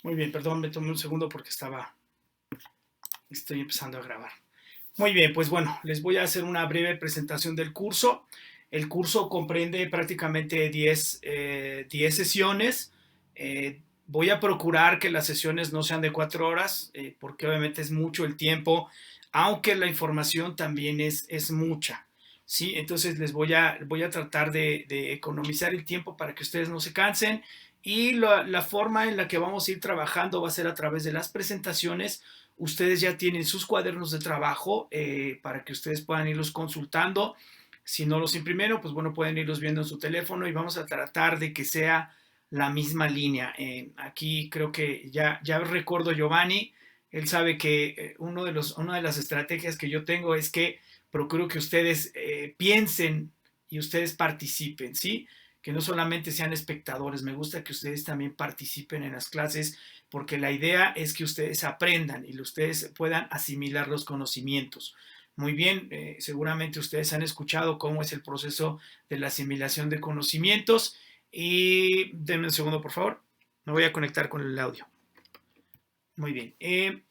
Muy bien, perdón, me tomé un segundo porque estoy empezando a grabar. Muy bien, pues bueno, les voy a hacer una breve presentación del curso. El curso comprende prácticamente 10 sesiones. Voy a procurar que las sesiones no sean de 4 horas, porque obviamente es mucho el tiempo, aunque la información también es mucha. ¿Sí? Entonces voy a tratar de economizar el tiempo para que ustedes no se cansen y la forma en la que vamos a ir trabajando va a ser a través de las presentaciones. Ustedes ya tienen sus cuadernos de trabajo para que ustedes puedan irlos consultando. Si no los imprimieron, pues bueno, pueden irlos viendo en su teléfono y vamos a tratar de que sea la misma línea. Aquí creo que ya recuerdo Giovanni, él sabe que una de las estrategias que yo tengo es que procuro que ustedes piensen y ustedes participen, ¿sí? Que no solamente sean espectadores, me gusta que ustedes también participen en las clases porque la idea es que ustedes aprendan y ustedes puedan asimilar los conocimientos. Muy bien, seguramente ustedes han escuchado cómo es el proceso de la asimilación de conocimientos y denme un segundo, por favor. Me voy a conectar con el audio. Muy bien. Eh,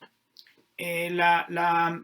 la, la,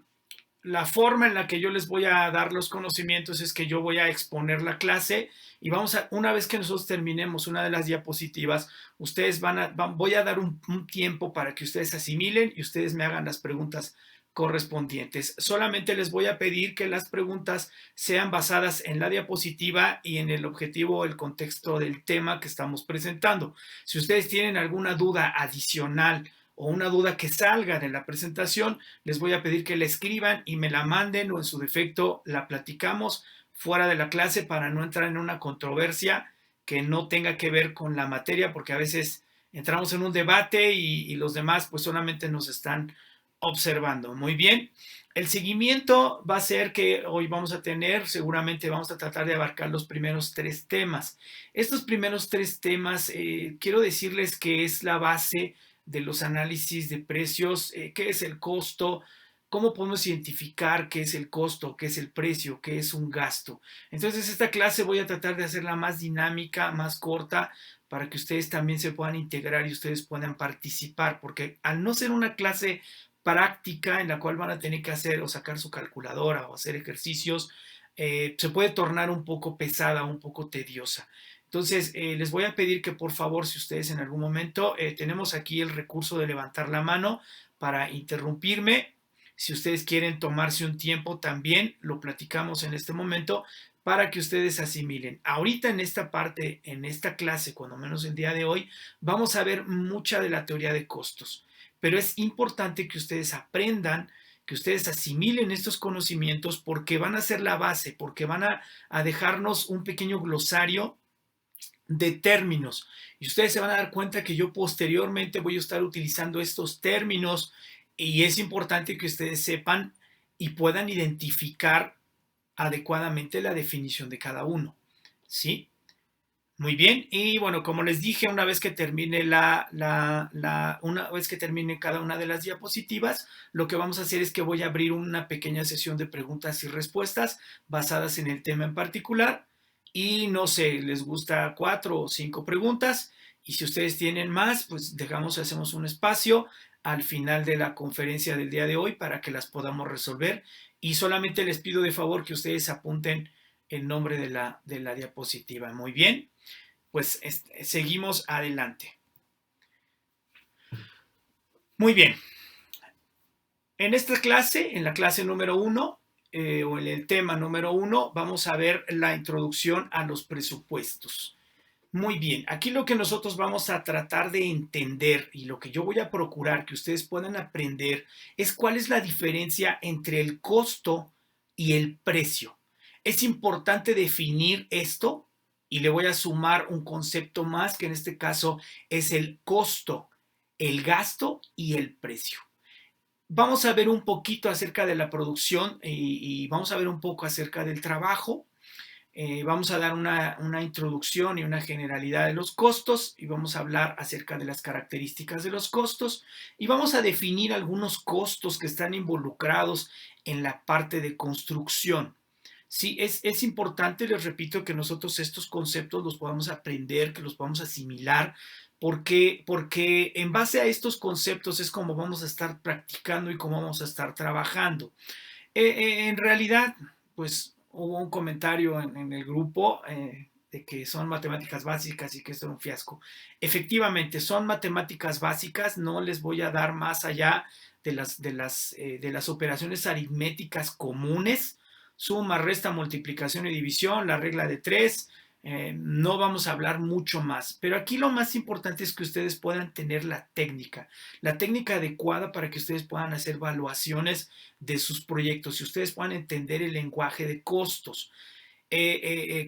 la forma en la que yo les voy a dar los conocimientos es que yo voy a exponer la clase y una vez que nosotros terminemos una de las diapositivas, ustedes voy a dar un tiempo para que ustedes asimilen y ustedes me hagan las preguntas correspondientes. Solamente les voy a pedir que las preguntas sean basadas en la diapositiva y en el objetivo o el contexto del tema que estamos presentando. Si ustedes tienen alguna duda adicional o una duda que salga de la presentación, les voy a pedir que la escriban y me la manden o en su defecto la platicamos fuera de la clase para no entrar en una controversia que no tenga que ver con la materia, porque a veces entramos en un debate y los demás pues solamente nos están observando. Muy bien. El seguimiento va a ser que hoy vamos a tener, seguramente vamos a tratar de abarcar los primeros 3 temas. Estos primeros 3 temas, quiero decirles que es la base de los análisis de precios, qué es el costo, cómo podemos identificar qué es el costo, qué es el precio, qué es un gasto. Entonces esta clase voy a tratar de hacerla más dinámica, más corta, para que ustedes también se puedan integrar y ustedes puedan participar, porque al no ser una clase práctica en la cual van a tener que hacer o sacar su calculadora o hacer ejercicios, se puede tornar un poco pesada, un poco tediosa. Entonces, les voy a pedir que por favor, si ustedes en algún momento, tenemos aquí el recurso de levantar la mano para interrumpirme. Si ustedes quieren tomarse un tiempo también, lo platicamos en este momento para que ustedes asimilen. Ahorita en esta parte, en esta clase, cuando menos el día de hoy, vamos a ver mucha de la teoría de costos. Pero es importante que ustedes aprendan, que ustedes asimilen estos conocimientos porque van a ser la base, porque van a dejarnos un pequeño glosario de términos. Y ustedes se van a dar cuenta que yo posteriormente voy a estar utilizando estos términos y es importante que ustedes sepan y puedan identificar adecuadamente la definición de cada uno. ¿Sí? Muy bien, y bueno, como les dije, una vez que termine una vez que termine cada una de las diapositivas, lo que vamos a hacer es que voy a abrir una pequeña sesión de preguntas y respuestas basadas en el tema en particular. Y no sé, les gusta 4 o 5 preguntas. Y si ustedes tienen más, pues hacemos un espacio al final de la conferencia del día de hoy para que las podamos resolver. Y solamente les pido de favor que ustedes apunten el nombre de la diapositiva. Muy bien, pues seguimos adelante. Muy bien, en esta clase, en la clase número 1, o en el tema número 1, vamos a ver la introducción a los presupuestos. Muy bien, aquí lo que nosotros vamos a tratar de entender y lo que yo voy a procurar que ustedes puedan aprender es cuál es la diferencia entre el costo y el precio. Es importante definir esto y le voy a sumar un concepto más que en este caso es el costo, el gasto y el precio. Vamos a ver un poquito acerca de la producción y vamos a ver un poco acerca del trabajo. Vamos a dar una introducción y una generalidad de los costos y vamos a hablar acerca de las características de los costos y vamos a definir algunos costos que están involucrados en la parte de construcción. Sí, es importante, les repito, que nosotros estos conceptos los podamos aprender, que los podamos asimilar, Porque en base a estos conceptos es como vamos a estar practicando y cómo vamos a estar trabajando. En realidad, pues hubo un comentario en el grupo de que son matemáticas básicas y que esto es un fiasco. Efectivamente, son matemáticas básicas, no les voy a dar más allá de las operaciones aritméticas comunes, suma, resta, multiplicación y división, la regla de tres. No vamos a hablar mucho más, pero aquí lo más importante es que ustedes puedan tener la técnica adecuada para que ustedes puedan hacer evaluaciones de sus proyectos y ustedes puedan entender el lenguaje de costos.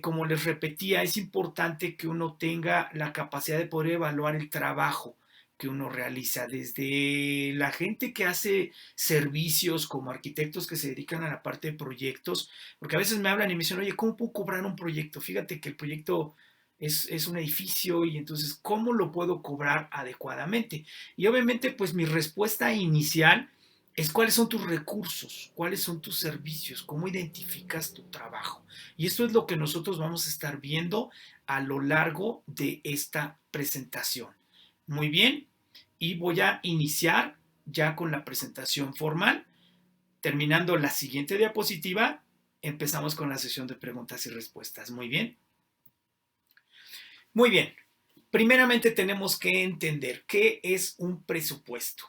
Como les repetía, es importante que uno tenga la capacidad de poder evaluar el trabajo que uno realiza, desde la gente que hace servicios como arquitectos que se dedican a la parte de proyectos, porque a veces me hablan y me dicen, oye, ¿cómo puedo cobrar un proyecto? Fíjate que el proyecto es un edificio y entonces, ¿cómo lo puedo cobrar adecuadamente? Y obviamente, pues mi respuesta inicial es cuáles son tus recursos, cuáles son tus servicios, cómo identificas tu trabajo. Y esto es lo que nosotros vamos a estar viendo a lo largo de esta presentación. Muy bien, y voy a iniciar ya con la presentación formal. Terminando la siguiente diapositiva, empezamos con la sesión de preguntas y respuestas. Muy bien. Muy bien. Primeramente tenemos que entender qué es un presupuesto.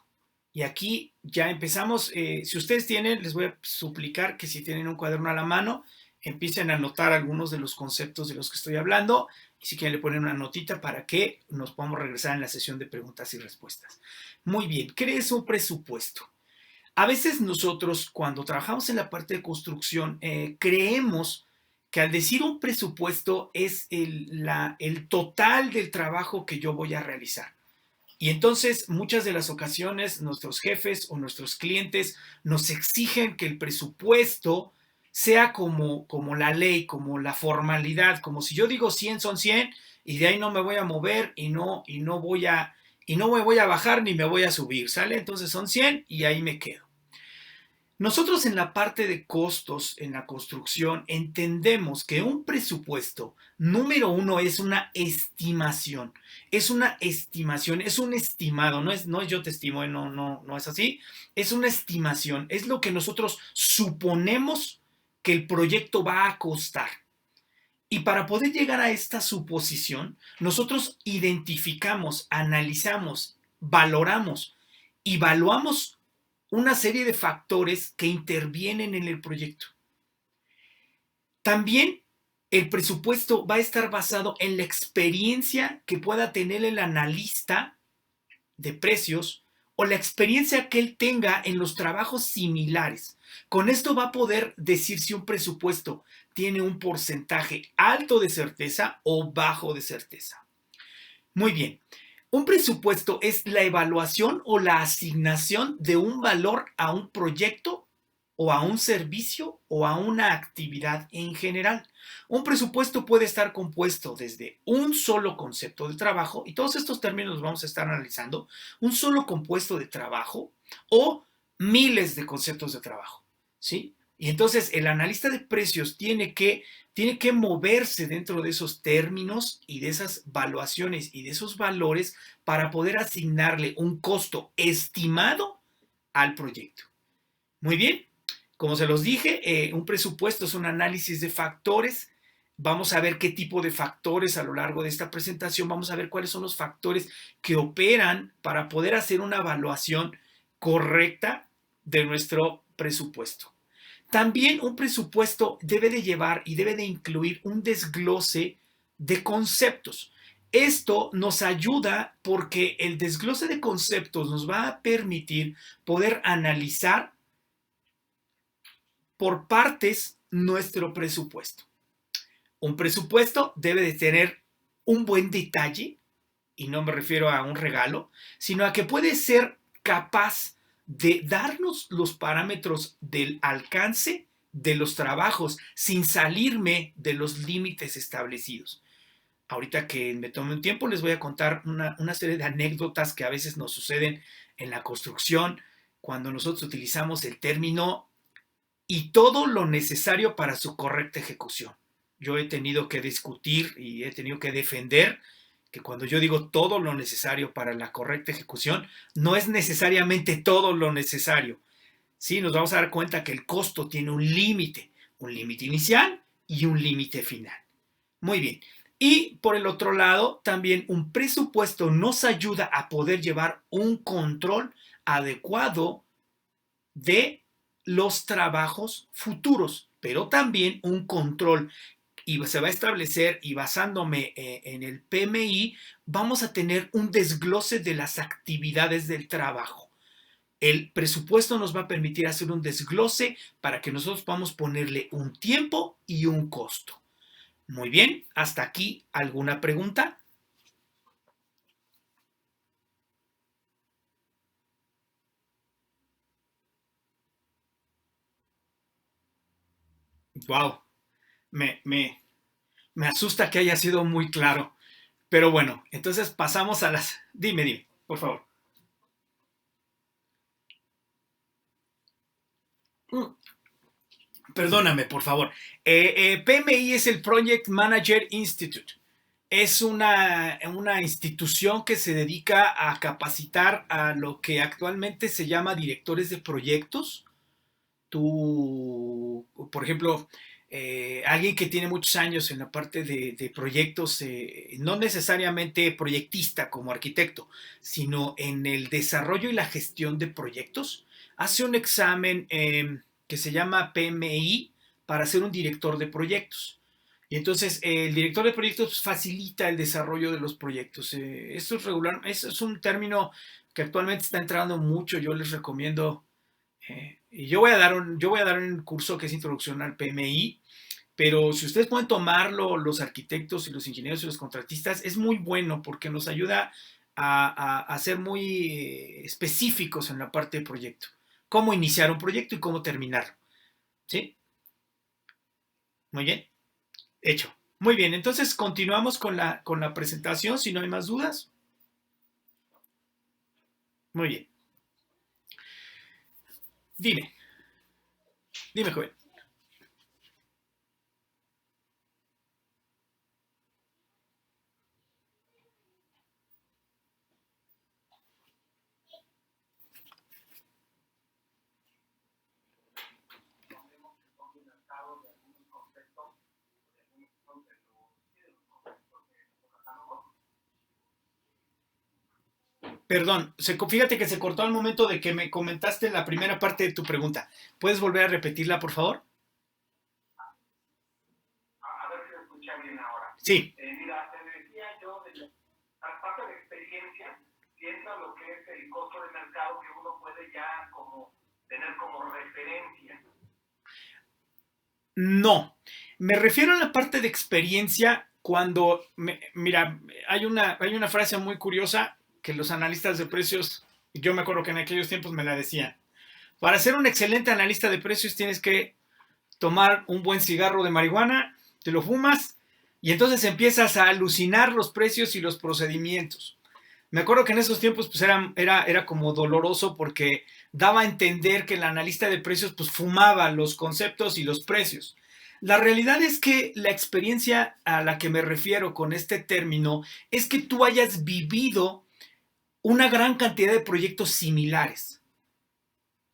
Y aquí ya empezamos. Si ustedes tienen, les voy a suplicar que si tienen un cuaderno a la mano, empiecen a anotar algunos de los conceptos de los que estoy hablando. Y si quieren le ponen una notita para que nos podamos regresar en la sesión de preguntas y respuestas. Muy bien, ¿qué es un presupuesto? A veces nosotros cuando trabajamos en la parte de construcción creemos que al decir un presupuesto es el total del trabajo que yo voy a realizar. Y entonces muchas de las ocasiones nuestros jefes o nuestros clientes nos exigen que el presupuesto sea como la ley, como la formalidad, como si yo digo 100 son 100 y de ahí no me voy a mover y no me voy a bajar ni me voy a subir, ¿sale? Entonces son 100 y ahí me quedo. Nosotros en la parte de costos en la construcción entendemos que un presupuesto, número uno, es una estimación. Es una estimación, es un estimado, no es yo te estimo, no es así. Es una estimación, es lo que nosotros suponemos que el proyecto va a costar. Y para poder llegar a esta suposición, nosotros identificamos, analizamos, valoramos, evaluamos una serie de factores que intervienen en el proyecto. También el presupuesto va a estar basado en la experiencia que pueda tener el analista de precios o la experiencia que él tenga en los trabajos similares. Con esto va a poder decir si un presupuesto tiene un porcentaje alto de certeza o bajo de certeza. Muy bien. Un presupuesto es la evaluación o la asignación de un valor a un proyecto o a un servicio o a una actividad en general. Un presupuesto puede estar compuesto desde un solo concepto de trabajo, y todos estos términos los vamos a estar analizando, un solo compuesto de trabajo o miles de conceptos de trabajo, ¿sí? Y entonces el analista de precios tiene que moverse dentro de esos términos y de esas valuaciones y de esos valores para poder asignarle un costo estimado al proyecto. Muy bien, como se los dije, un presupuesto es un análisis de factores. Vamos a ver qué tipo de factores a lo largo de esta presentación, vamos a ver cuáles son los factores que operan para poder hacer una evaluación correcta de nuestro presupuesto. También un presupuesto debe de llevar y debe de incluir un desglose de conceptos. Esto nos ayuda porque el desglose de conceptos nos va a permitir poder analizar por partes nuestro presupuesto. Un presupuesto debe de tener un buen detalle, y no me refiero a un regalo, sino a que puede ser capaz de darnos los parámetros del alcance de los trabajos sin salirme de los límites establecidos. Ahorita que me tome un tiempo les voy a contar una serie de anécdotas que a veces nos suceden en la construcción cuando nosotros utilizamos el término y todo lo necesario para su correcta ejecución. Yo he tenido que discutir y he tenido que defender que cuando yo digo todo lo necesario para la correcta ejecución, no es necesariamente todo lo necesario. Sí, nos vamos a dar cuenta que el costo tiene un límite inicial y un límite final. Muy bien. Y por el otro lado, también un presupuesto nos ayuda a poder llevar un control adecuado de los trabajos futuros, pero también un control y se va a establecer, y basándome en el PMI, vamos a tener un desglose de las actividades del trabajo. El presupuesto nos va a permitir hacer un desglose para que nosotros podamos ponerle un tiempo y un costo. Muy bien, hasta aquí, ¿alguna pregunta? Wow, me, me, me asusta que haya sido muy claro. Pero bueno, entonces pasamos a las... Dime, por favor. Perdóname, por favor. PMI es el Project Manager Institute. Es una institución que se dedica a capacitar a lo que actualmente se llama directores de proyectos. Tú, por ejemplo, alguien que tiene muchos años en la parte de proyectos, no necesariamente proyectista como arquitecto, sino en el desarrollo y la gestión de proyectos, hace un examen que se llama PMI para ser un director de proyectos. Y entonces el director de proyectos facilita el desarrollo de los proyectos. Esto es regular, eso es un término que actualmente está entrando mucho. Yo les recomiendo y yo voy a dar un curso que es Introducción al PMI, pero si ustedes pueden tomarlo, los arquitectos y los ingenieros y los contratistas, es muy bueno porque nos ayuda a ser muy específicos en la parte de proyecto. Cómo iniciar un proyecto y cómo terminarlo. ¿Sí? Muy bien. Hecho. Muy bien, entonces continuamos con la presentación, si no hay más dudas. Muy bien. Dime, dime, joven. Perdón, fíjate que se cortó al momento de que me comentaste la primera parte de tu pregunta. ¿Puedes volver a repetirla, por favor? A ver si me escucha bien ahora. Sí. Mira, te decía yo, aparte de experiencia, piensa lo que es el costo de mercado que uno puede ya como tener como referencia. No, me refiero a la parte de experiencia cuando, mira, hay una frase muy curiosa que los analistas de precios, yo me acuerdo que en aquellos tiempos me la decían, para ser un excelente analista de precios tienes que tomar un buen cigarro de marihuana, te lo fumas y entonces empiezas a alucinar los precios y los procedimientos. Me acuerdo que en esos tiempos pues era como doloroso porque daba a entender que el analista de precios pues fumaba los conceptos y los precios. La realidad es que la experiencia a la que me refiero con este término es que tú hayas vivido una gran cantidad de proyectos similares.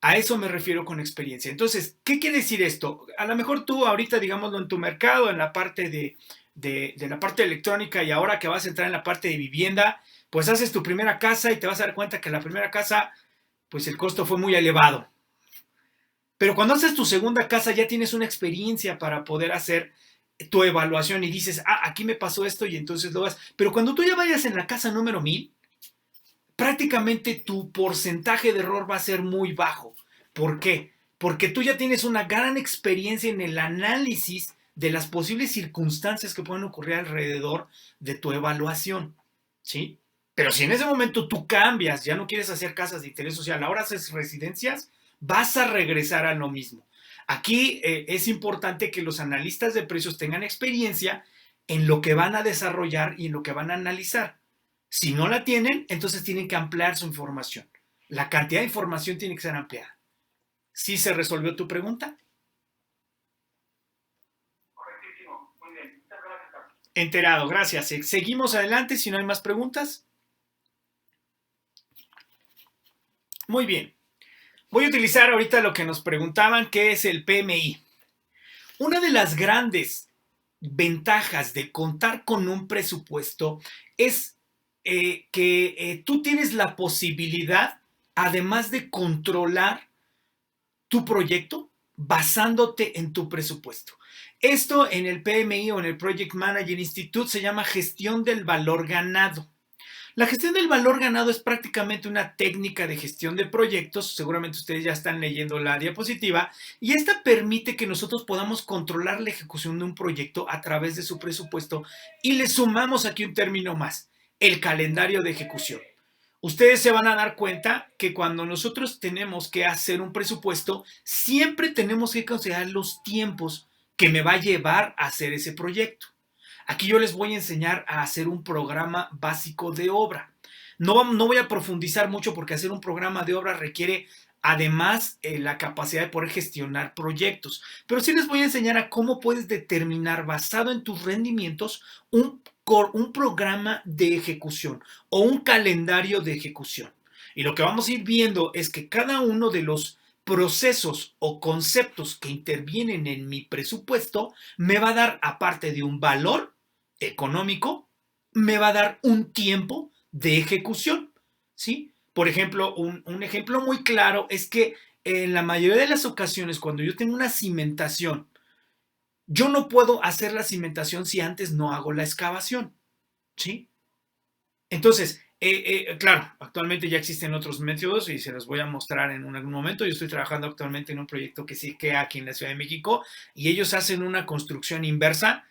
A eso me refiero con experiencia. Entonces, ¿qué quiere decir esto? A lo mejor tú ahorita, digámoslo, en tu mercado, en la parte de la parte electrónica y ahora que vas a entrar en la parte de vivienda, pues haces tu primera casa y te vas a dar cuenta que la primera casa, pues el costo fue muy elevado. Pero cuando haces tu segunda casa ya tienes una experiencia para poder hacer tu evaluación y dices, ah, aquí me pasó esto y entonces lo vas. Pero cuando tú ya vayas en la casa número 1000, prácticamente tu porcentaje de error va a ser muy bajo. ¿Por qué? Porque tú ya tienes una gran experiencia en el análisis de las posibles circunstancias que pueden ocurrir alrededor de tu evaluación, ¿sí? Pero si en ese momento tú cambias, ya no quieres hacer casas de interés social, ahora haces residencias, vas a regresar a lo mismo. Aquí es importante que los analistas de precios tengan experiencia en lo que van a desarrollar y en lo que van a analizar. Si no la tienen, entonces tienen que ampliar su información. La cantidad de información tiene que ser ampliada. ¿Sí se resolvió tu pregunta? Correctísimo. Muy bien. Muchas gracias, Carlos. Enterado, gracias. Seguimos adelante si no hay más preguntas. Muy bien. Voy a utilizar ahorita lo que nos preguntaban, que es el PMI. Una de las grandes ventajas de contar con un presupuesto es que tú tienes la posibilidad, además de controlar tu proyecto, basándote en tu presupuesto. Esto en el PMI o en el Project Manager Institute se llama gestión del valor ganado. La gestión del valor ganado es prácticamente una técnica de gestión de proyectos, seguramente ustedes ya están leyendo la diapositiva, y esta permite que nosotros podamos controlar la ejecución de un proyecto a través de su presupuesto y le sumamos aquí un término más, el calendario de ejecución. Ustedes se van a dar cuenta que cuando nosotros tenemos que hacer un presupuesto, siempre tenemos que considerar los tiempos que me va a llevar a hacer ese proyecto. Aquí yo les voy a enseñar a hacer un programa básico de obra. No voy a profundizar mucho porque hacer un programa de obra requiere además la capacidad de poder gestionar proyectos. Pero sí les voy a enseñar a cómo puedes determinar, basado en tus rendimientos, un programa de ejecución o un calendario de ejecución. Y lo que vamos a ir viendo es que cada uno de los procesos o conceptos que intervienen en mi presupuesto me va a dar, aparte de un valor económico, me va a dar un tiempo de ejecución, ¿sí? Por ejemplo, un ejemplo muy claro es que en la mayoría de las ocasiones, cuando yo tengo una cimentación, yo no puedo hacer la cimentación si antes no hago la excavación, ¿sí? Entonces, claro, actualmente ya existen otros métodos y se los voy a mostrar en algún momento. Yo estoy trabajando actualmente en un proyecto que sí queda aquí en la Ciudad de México y ellos hacen una construcción inversa.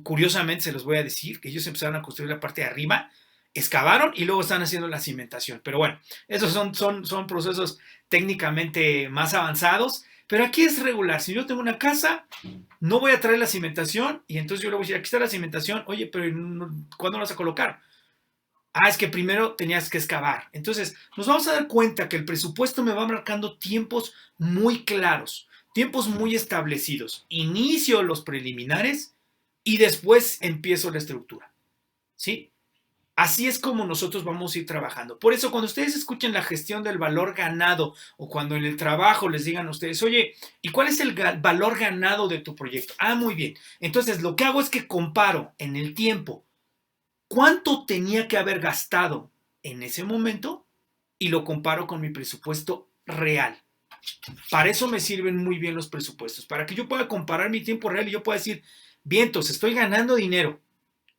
Curiosamente, se los voy a decir que ellos empezaron a construir la parte de arriba, excavaron y luego están haciendo la cimentación. Pero bueno, esos son procesos técnicamente más avanzados. Pero aquí es regular. Si yo tengo una casa, no voy a traer la cimentación y entonces yo le voy a decir, aquí está la cimentación. Oye, pero ¿cuándo la vas a colocar? Ah, es que primero tenías que excavar. Entonces, nos vamos a dar cuenta que el presupuesto me va marcando tiempos muy claros, tiempos muy establecidos. Inicio los preliminares y después empiezo la estructura. ¿Sí? Así es como nosotros vamos a ir trabajando. Por eso, cuando ustedes escuchen la gestión del valor ganado o cuando en el trabajo les digan a ustedes, oye, ¿y cuál es el valor ganado de tu proyecto? Ah, muy bien. Entonces, lo que hago es que comparo en el tiempo cuánto tenía que haber gastado en ese momento y lo comparo con mi presupuesto real. Para eso me sirven muy bien los presupuestos, para que yo pueda comparar mi tiempo real y yo pueda decir, vientos, estoy ganando dinero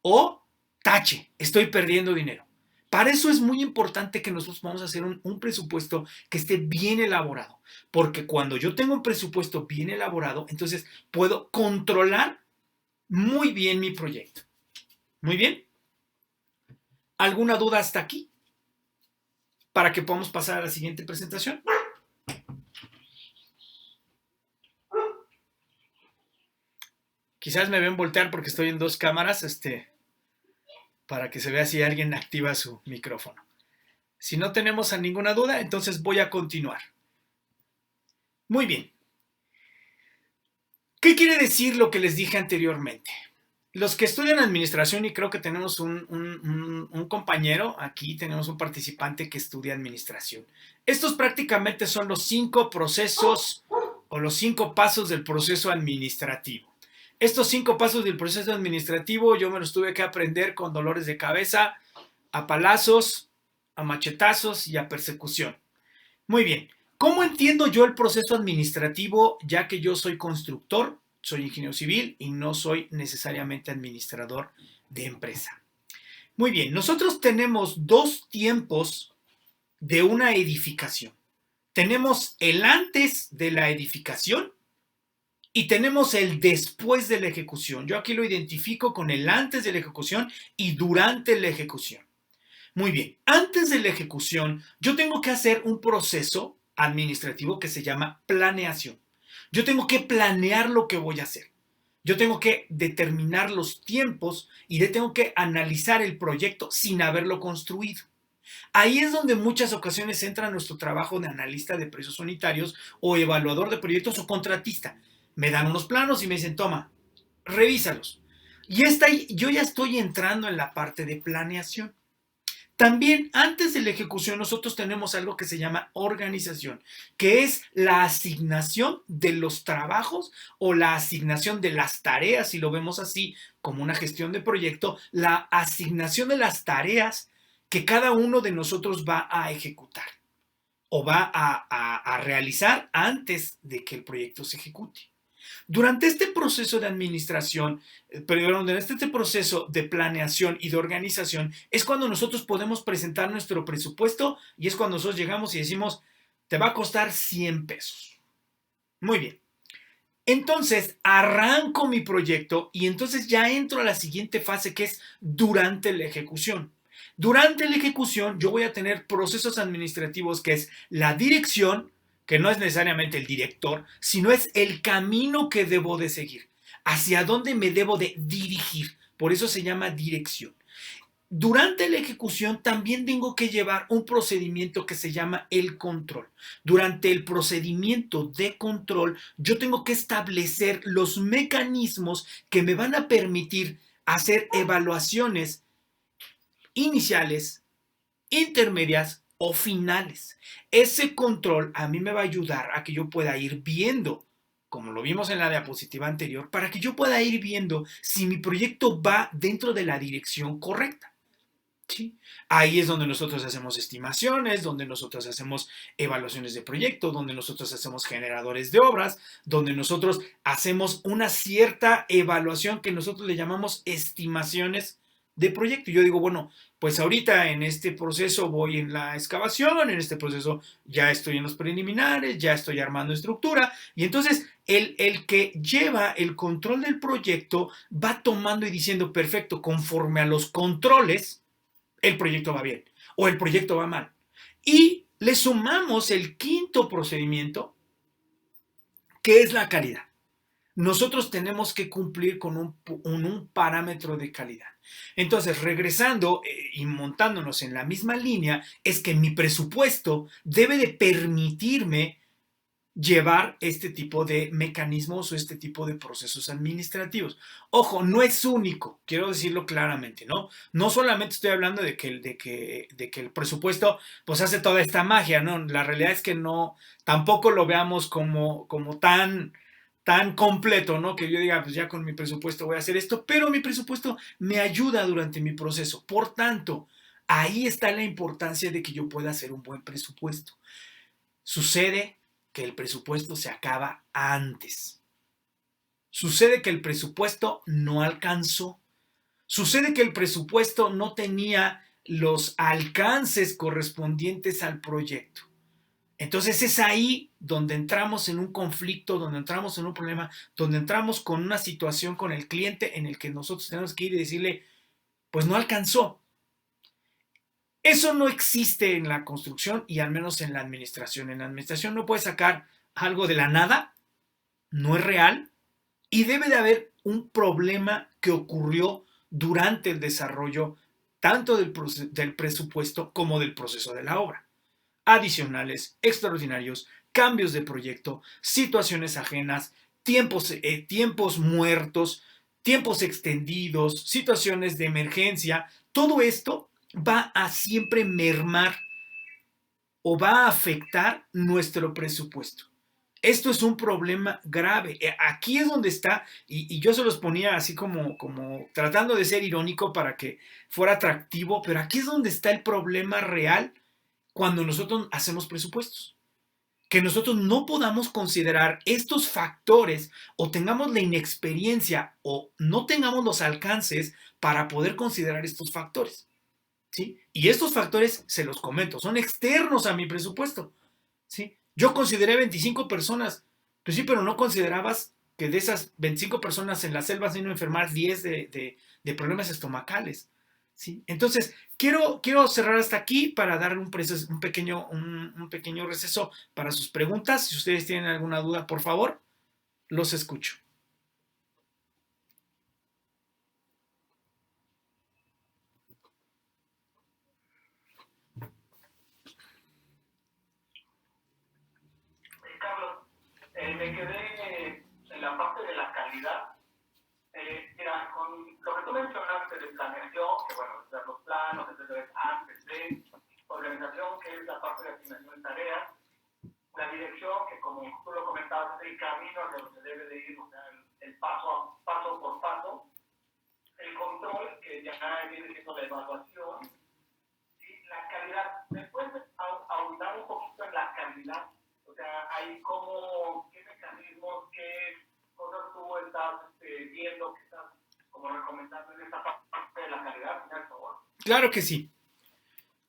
o tache, estoy perdiendo dinero. Para eso es muy importante que nosotros vamos a hacer un presupuesto que esté bien elaborado, porque cuando yo tengo un presupuesto bien elaborado, entonces puedo controlar muy bien mi proyecto. Muy bien. ¿Alguna duda hasta aquí? Para que podamos pasar a la siguiente presentación. Quizás me ven voltear porque estoy en dos cámaras, para que se vea si alguien activa su micrófono. Si no tenemos a ninguna duda, entonces voy a continuar. Muy bien. ¿Qué quiere decir lo que les dije anteriormente? Los que estudian administración, y creo que tenemos un compañero, aquí tenemos un participante que estudia administración. Estos prácticamente son los 5 procesos o los 5 pasos del proceso administrativo. Estos 5 pasos del proceso administrativo yo me los tuve que aprender con dolores de cabeza, a palazos, a machetazos y a persecución. Muy bien. ¿Cómo entiendo yo el proceso administrativo, ya que yo soy constructor, soy ingeniero civil y no soy necesariamente administrador de empresa? Muy bien, nosotros tenemos 2 tiempos de una edificación. Tenemos el antes de la edificación y tenemos el después de la ejecución. Yo aquí lo identifico con el antes de la ejecución y durante la ejecución. Muy bien, antes de la ejecución yo tengo que hacer un proceso administrativo que se llama planeación. Yo tengo que planear lo que voy a hacer. Yo tengo que determinar los tiempos y tengo que analizar el proyecto sin haberlo construido. Ahí es donde en muchas ocasiones entra nuestro trabajo de analista de precios unitarios o evaluador de proyectos o contratista. Me dan unos planos y me dicen, toma, revísalos. Yo ya estoy entrando en la parte de planeación. También antes de la ejecución nosotros tenemos algo que se llama organización, que es la asignación de los trabajos o la asignación de las tareas, si lo vemos así como una gestión de proyecto, la asignación de las tareas que cada uno de nosotros va a ejecutar o va a realizar antes de que el proyecto se ejecute. Durante este proceso de administración, perdón, durante este proceso de planeación y de organización, es cuando nosotros podemos presentar nuestro presupuesto y es cuando nosotros llegamos y decimos, te va a costar 100 pesos. Muy bien. Entonces, arranco mi proyecto y entonces ya entro a la siguiente fase que es durante la ejecución. Durante la ejecución yo voy a tener procesos administrativos que es la dirección, que no es necesariamente el director, sino es el camino que debo de seguir, hacia dónde me debo de dirigir. Por eso se llama dirección. Durante la ejecución también tengo que llevar un procedimiento que se llama el control. Durante el procedimiento de control, yo tengo que establecer los mecanismos que me van a permitir hacer evaluaciones iniciales, intermedias o finales. Ese control a mí me va a ayudar a que yo pueda ir viendo, como lo vimos en la diapositiva anterior, para que yo pueda ir viendo si mi proyecto va dentro de la dirección correcta. ¿Sí? Ahí es donde nosotros hacemos estimaciones, donde nosotros hacemos evaluaciones de proyecto, donde nosotros hacemos generadores de obras, donde nosotros hacemos una cierta evaluación que nosotros le llamamos estimaciones de proyecto. Yo digo, bueno, pues ahorita en este proceso voy en la excavación, en este proceso ya estoy en los preliminares, ya estoy armando estructura, y entonces el que lleva el control del proyecto va tomando y diciendo, perfecto, conforme a los controles, el proyecto va bien o el proyecto va mal. Y le sumamos el quinto procedimiento, que es la calidad. Nosotros tenemos que cumplir con un parámetro de calidad. Entonces, regresando y montándonos en la misma línea, es que mi presupuesto debe de permitirme llevar este tipo de mecanismos o este tipo de procesos administrativos. Ojo, no es único, quiero decirlo claramente, ¿no? No solamente estoy hablando de que el presupuesto pues hace toda esta magia, ¿no? La realidad es que no, tampoco lo veamos como tan completo, ¿no? Que yo diga, pues ya con mi presupuesto voy a hacer esto, pero mi presupuesto me ayuda durante mi proceso. Por tanto, ahí está la importancia de que yo pueda hacer un buen presupuesto. Sucede que el presupuesto se acaba antes. Sucede que el presupuesto no alcanzó. Sucede que el presupuesto no tenía los alcances correspondientes al proyecto. Entonces es ahí donde entramos en un conflicto, donde entramos en un problema, donde entramos con una situación con el cliente en el que nosotros tenemos que ir y decirle, pues no alcanzó. Eso no existe en la construcción y al menos en la administración. En la administración no puedes sacar algo de la nada, no es real y debe de haber un problema que ocurrió durante el desarrollo tanto del presupuesto como del proceso de la obra. Adicionales, extraordinarios, cambios de proyecto, situaciones ajenas, tiempos muertos, tiempos extendidos, situaciones de emergencia, todo esto va a siempre mermar o va a afectar nuestro presupuesto. Esto es un problema grave. Aquí es donde está, y yo se los ponía así como tratando de ser irónico para que fuera atractivo, pero aquí es donde está el problema real cuando nosotros hacemos presupuestos. Que nosotros no podamos considerar estos factores o tengamos la inexperiencia o no tengamos los alcances para poder considerar estos factores. ¿Sí? Y estos factores, se los comento, son externos a mi presupuesto. ¿Sí? Yo consideré 25 personas, pues sí, pero no considerabas que de esas 25 personas en la selva se iban a enfermar 10 de problemas estomacales. ¿Sí? Entonces, quiero cerrar hasta aquí para dar un pequeño receso para sus preguntas. Si ustedes tienen alguna duda, por favor, los escucho. Carlos, me quedé en la parte de la calidad. Mira, con de asignación de tareas, la dirección, que como tú lo comentabas, es el camino hacia donde debe de ir, o sea, el paso por paso, el control, que ya viene siendo la evaluación, y la calidad. ¿Me puedes ahondar un poquito en la calidad? O sea, ahí cómo, qué mecanismos, qué cosas tú estás viendo, que estás como recomendando en esta parte de la calidad, por favor. Claro que sí,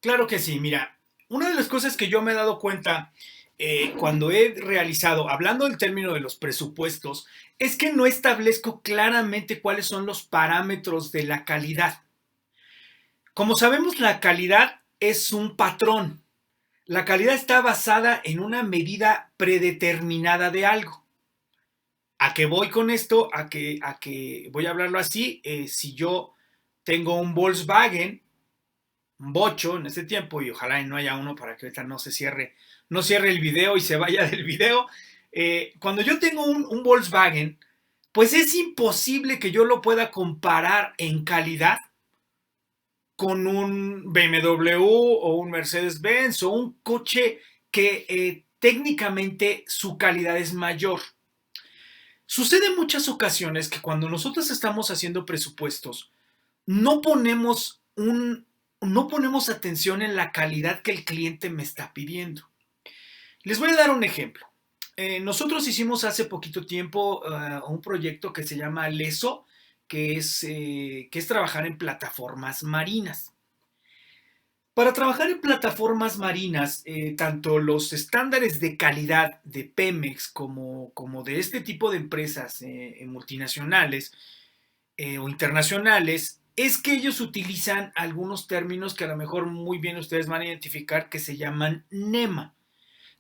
claro que sí. Mira, una de las cosas que yo me he dado cuenta cuando he realizado, hablando del término de los presupuestos, es que no establezco claramente cuáles son los parámetros de la calidad. Como sabemos, la calidad es un patrón. La calidad está basada en una medida predeterminada de algo. ¿A qué voy con esto? A que voy a hablarlo así. Si yo tengo un Volkswagen, un bocho en este tiempo, y ojalá no haya uno para que ahorita no cierre el video y se vaya del video. Cuando yo tengo un Volkswagen, pues es imposible que yo lo pueda comparar en calidad con un BMW o un Mercedes-Benz o un coche que técnicamente su calidad es mayor. Sucede en muchas ocasiones que cuando nosotros estamos haciendo presupuestos, no ponemos no ponemos atención en la calidad que el cliente me está pidiendo. Les voy a dar un ejemplo. Nosotros hicimos hace poquito tiempo un proyecto que se llama LESO, que es trabajar en plataformas marinas. Para trabajar en plataformas marinas, tanto los estándares de calidad de Pemex como de este tipo de empresas multinacionales o internacionales, es que ellos utilizan algunos términos que a lo mejor muy bien ustedes van a identificar que se llaman NEMA,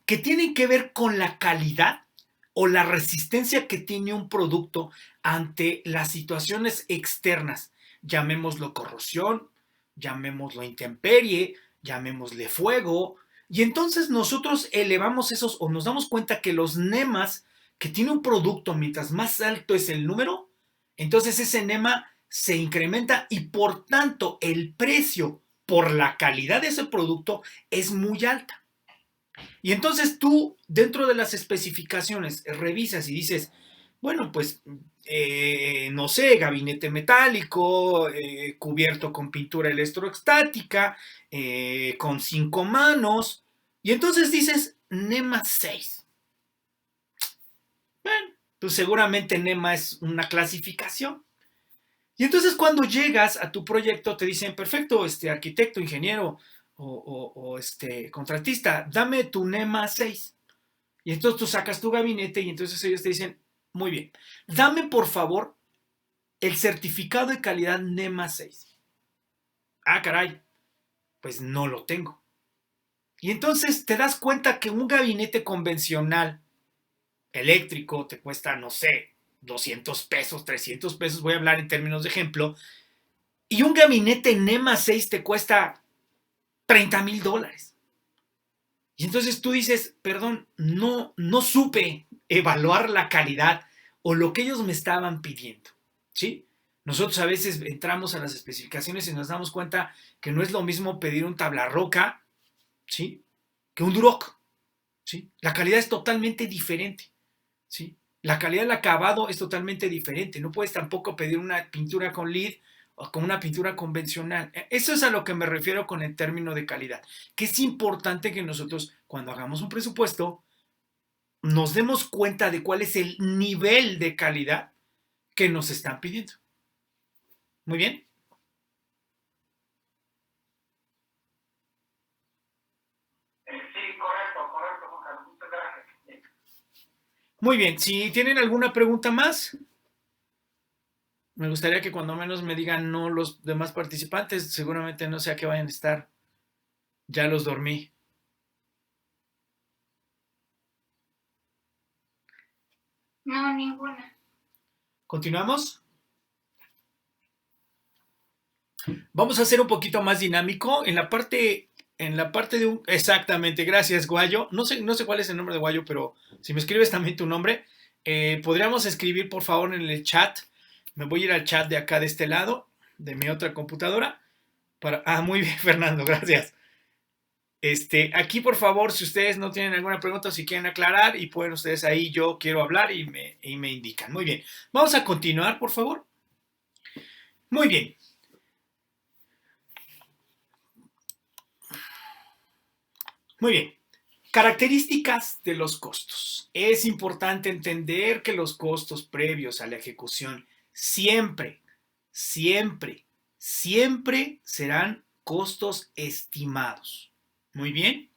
que tienen que ver con la calidad o la resistencia que tiene un producto ante las situaciones externas, llamémoslo corrosión, llamémoslo intemperie, llamémosle fuego, y entonces nosotros elevamos esos o nos damos cuenta que los NEMAs que tiene un producto, mientras más alto es el número, entonces ese NEMA se incrementa y por tanto el precio por la calidad de ese producto es muy alta. Y entonces tú, dentro de las especificaciones, revisas y dices, bueno, pues, no sé, gabinete metálico, cubierto con pintura electroestática, con 5 manos, y entonces dices, NEMA 6. Bueno, pues seguramente NEMA es una clasificación. Y entonces cuando llegas a tu proyecto te dicen, perfecto, arquitecto, ingeniero o contratista, dame tu NEMA 6. Y entonces tú sacas tu gabinete y entonces ellos te dicen, muy bien, dame por favor el certificado de calidad NEMA 6. Ah, caray, pues no lo tengo. Y entonces te das cuenta que un gabinete convencional eléctrico te cuesta, no sé, 200 pesos, 300 pesos, voy a hablar en términos de ejemplo, y un gabinete NEMA 6 te cuesta $30,000. Y entonces tú dices, perdón, no supe evaluar la calidad o lo que ellos me estaban pidiendo, ¿sí? Nosotros a veces entramos a las especificaciones y nos damos cuenta que no es lo mismo pedir un tablarroca, ¿sí? Que un Duroc, ¿sí? La calidad es totalmente diferente, ¿sí? La calidad del acabado es totalmente diferente. No puedes tampoco pedir una pintura con LED o con una pintura convencional. Eso es a lo que me refiero con el término de calidad. Que es importante que nosotros, cuando hagamos un presupuesto, nos demos cuenta de cuál es el nivel de calidad que nos están pidiendo. Muy bien. Sí, correcto, Juan Carlos. Muchas gracias. Muy bien. Si tienen alguna pregunta más, me gustaría que cuando menos me digan no los demás participantes. Seguramente no sé a qué vayan a estar. Ya los dormí. No, ninguna. ¿Continuamos? Vamos a hacer un poquito más dinámico en la parte de un, exactamente, gracias Guayo. No sé cuál es el nombre de Guayo, pero si me escribes también tu nombre, podríamos escribir por favor en el chat. Me voy a ir al chat de acá de este lado, de mi otra computadora. Muy bien, Fernando, gracias. Aquí, por favor, si ustedes no tienen alguna pregunta, si quieren aclarar, y pueden ustedes ahí, yo quiero hablar y me indican. Muy bien. Vamos a continuar, por favor. Muy bien. Muy bien. Características de los costos. Es importante entender que los costos previos a la ejecución siempre, siempre, siempre serán costos estimados. Muy bien.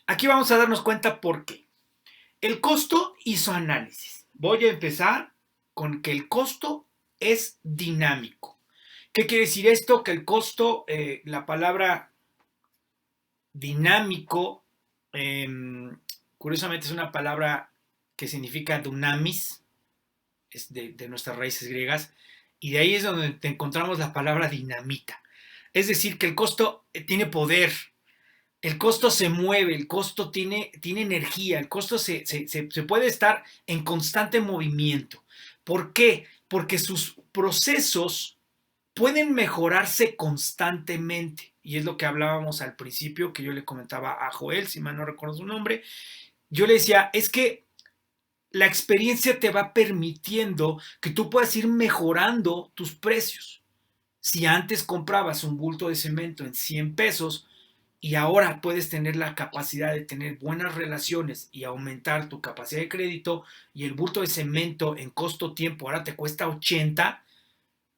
Aquí vamos a darnos cuenta por qué. El costo y su análisis. Voy a empezar con que el costo es dinámico. ¿Qué quiere decir esto? Que el costo, la palabra dinámico, curiosamente es una palabra que significa dunamis, es de nuestras raíces griegas, y de ahí es donde encontramos la palabra dinamita. Es decir, que el costo tiene poder, el costo se mueve, el costo tiene energía, el costo se puede estar en constante movimiento. ¿Por qué? Porque sus procesos pueden mejorarse constantemente. Y es lo que hablábamos al principio, que yo le comentaba a Joel, si mal no recuerdo su nombre. Yo le decía, es que la experiencia te va permitiendo que tú puedas ir mejorando tus precios. Si antes comprabas un bulto de cemento en 100 pesos y ahora puedes tener la capacidad de tener buenas relaciones y aumentar tu capacidad de crédito y el bulto de cemento en costo-tiempo ahora te cuesta 80,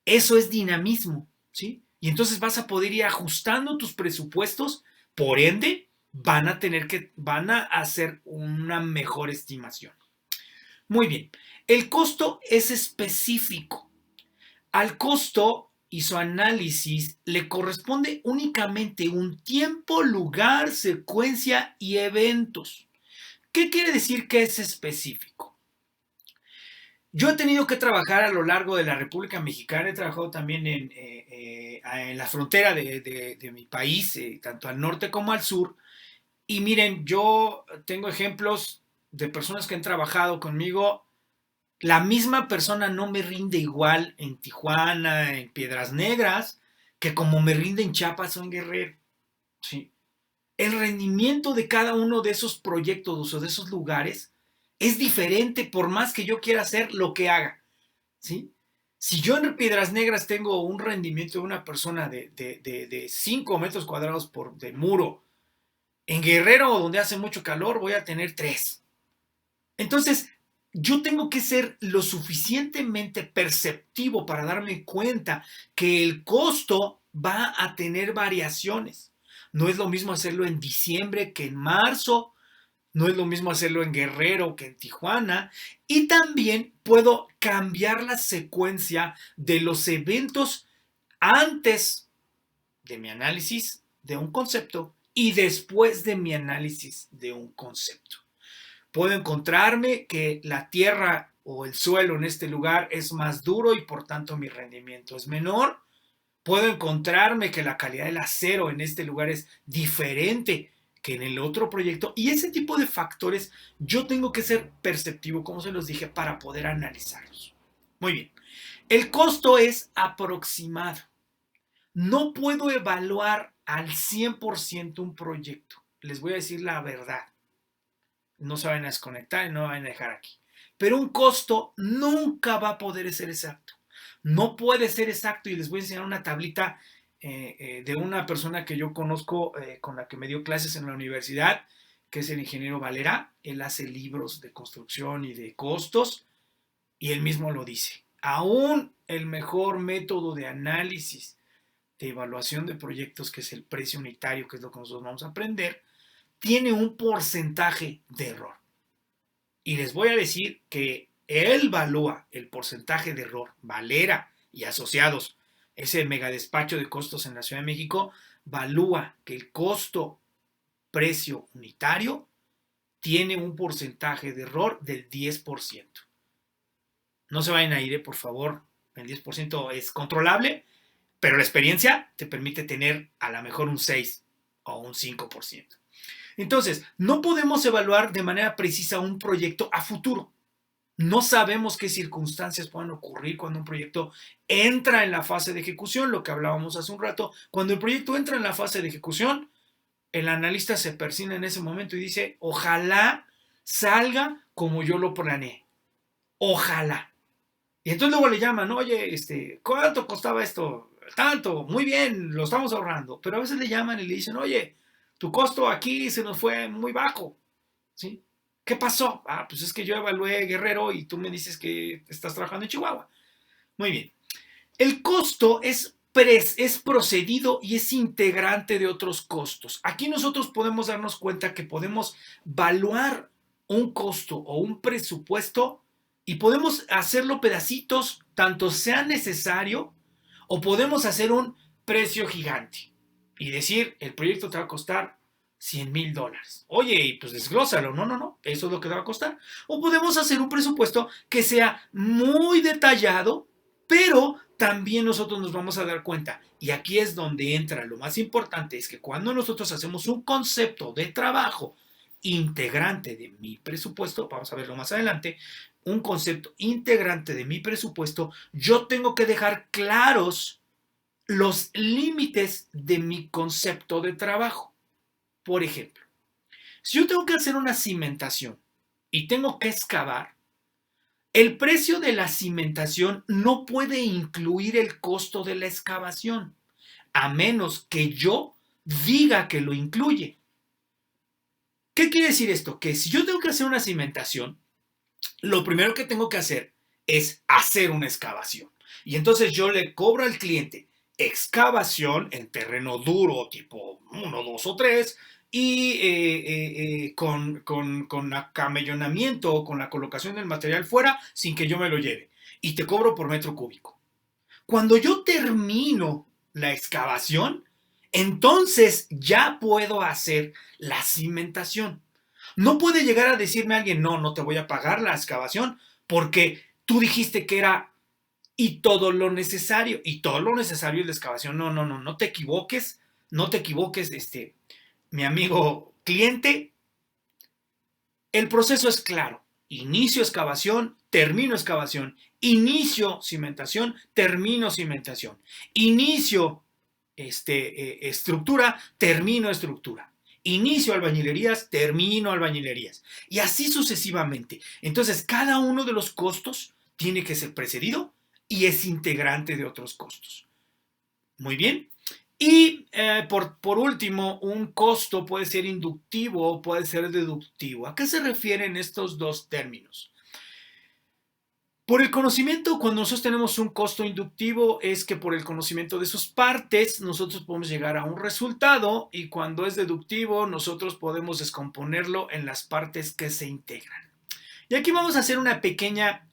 eso es dinamismo, ¿sí? Y entonces vas a poder ir ajustando tus presupuestos, por ende, van a hacer una mejor estimación. Muy bien, el costo es específico. Al costo y su análisis le corresponde únicamente un tiempo, lugar, secuencia y eventos. ¿Qué quiere decir que es específico? Yo he tenido que trabajar a lo largo de la República Mexicana, he trabajado también en la frontera de mi país, tanto al norte como al sur, y miren, yo tengo ejemplos de personas que han trabajado conmigo. La misma persona no me rinde igual en Tijuana, en Piedras Negras, que como me rinde en Chiapas o en Guerrero. ¿Sí? El rendimiento de cada uno de esos proyectos o de esos lugares es diferente por más que yo quiera hacer lo que haga. ¿Sí? Si yo en Piedras Negras tengo un rendimiento de una persona de 5 metros cuadrados de muro, en Guerrero, donde hace mucho calor, voy a tener 3. Entonces, yo tengo que ser lo suficientemente perceptivo para darme cuenta que el costo va a tener variaciones. No es lo mismo hacerlo en diciembre que en marzo, no es lo mismo hacerlo en Guerrero que en Tijuana, y también puedo cambiar la secuencia de los eventos antes de mi análisis de un concepto y después de mi análisis de un concepto. Puedo encontrarme que la tierra o el suelo en este lugar es más duro y por tanto mi rendimiento es menor. Puedo encontrarme que la calidad del acero en este lugar es diferente que en el otro proyecto, y ese tipo de factores yo tengo que ser perceptivo, como se los dije, para poder analizarlos. Muy bien, el costo es aproximado. No puedo evaluar al 100% un proyecto. Les voy a decir la verdad. No se van a desconectar y no van a dejar aquí. Pero un costo nunca va a poder ser exacto. No puede ser exacto, y les voy a enseñar una tablita de una persona que yo conozco, con la que me dio clases en la universidad, que es el ingeniero Valera. Él hace libros de construcción y de costos, y él mismo lo dice. Aún el mejor método de análisis, de evaluación de proyectos, que es el precio unitario, que es lo que nosotros vamos a aprender, tiene un porcentaje de error. Y les voy a decir que él evalúa el porcentaje de error, Valera y asociados, ese megadespacho de costos en la Ciudad de México, evalúa que el costo precio unitario tiene un porcentaje de error del 10%. No se vayan a ir, por favor, el 10% es controlable, pero la experiencia te permite tener a lo mejor un 6 o un 5%. Entonces, no podemos evaluar de manera precisa un proyecto a futuro. No sabemos qué circunstancias pueden ocurrir cuando un proyecto entra en la fase de ejecución, lo que hablábamos hace un rato. Cuando el proyecto entra en la fase de ejecución, el analista se persina en ese momento y dice, ojalá salga como yo lo planeé. Ojalá. Y entonces luego le llaman, oye, ¿cuánto costaba esto? Tanto, muy bien, lo estamos ahorrando. Pero a veces le llaman y le dicen, oye, tu costo aquí se nos fue muy bajo. ¿Sí? ¿Qué pasó? Ah, pues es que yo evalué Guerrero y tú me dices que estás trabajando en Chihuahua. Muy bien. El costo es procedido y es integrante de otros costos. Aquí nosotros podemos darnos cuenta que podemos evaluar un costo o un presupuesto y podemos hacerlo pedacitos, tanto sea necesario, o podemos hacer un precio gigante y decir, el proyecto te va a costar $100,000. Oye, pues desglósalo. No, no, no, eso es lo que te va a costar. O podemos hacer un presupuesto que sea muy detallado, pero también nosotros nos vamos a dar cuenta, y aquí es donde entra lo más importante, es que cuando nosotros hacemos un concepto de trabajo integrante de mi presupuesto, vamos a verlo más adelante, un concepto integrante de mi presupuesto, yo tengo que dejar claros los límites de mi concepto de trabajo. Por ejemplo, si yo tengo que hacer una cimentación y tengo que excavar, el precio de la cimentación no puede incluir el costo de la excavación, a menos que yo diga que lo incluye. ¿Qué quiere decir esto? Que si yo tengo que hacer una cimentación, lo primero que tengo que hacer es hacer una excavación. Y entonces yo le cobro al cliente excavación en terreno duro, tipo 1, 2 o 3, y con acamellonamiento o con la colocación del material fuera sin que yo me lo lleve. Y te cobro por metro cúbico. Cuando yo termino la excavación, entonces ya puedo hacer la cimentación. No puede llegar a decirme alguien, no, no te voy a pagar la excavación porque tú dijiste que era y todo lo necesario. Y todo lo necesario es la excavación. No, no, no, no te equivoques. No te equivoques, mi amigo cliente. El proceso es claro. Inicio excavación, termino excavación. Inicio cimentación, termino cimentación. Inicio estructura, termino estructura. Inicio albañilerías, termino albañilerías. Y así sucesivamente. Entonces, cada uno de los costos tiene que ser precedido y es integrante de otros costos. Muy bien. Y por último, un costo puede ser inductivo o puede ser deductivo. ¿A qué se refieren estos dos términos? Por el conocimiento, cuando nosotros tenemos un costo inductivo, es que por el conocimiento de sus partes, nosotros podemos llegar a un resultado, y cuando es deductivo, nosotros podemos descomponerlo en las partes que se integran. Y aquí vamos a hacer una pequeña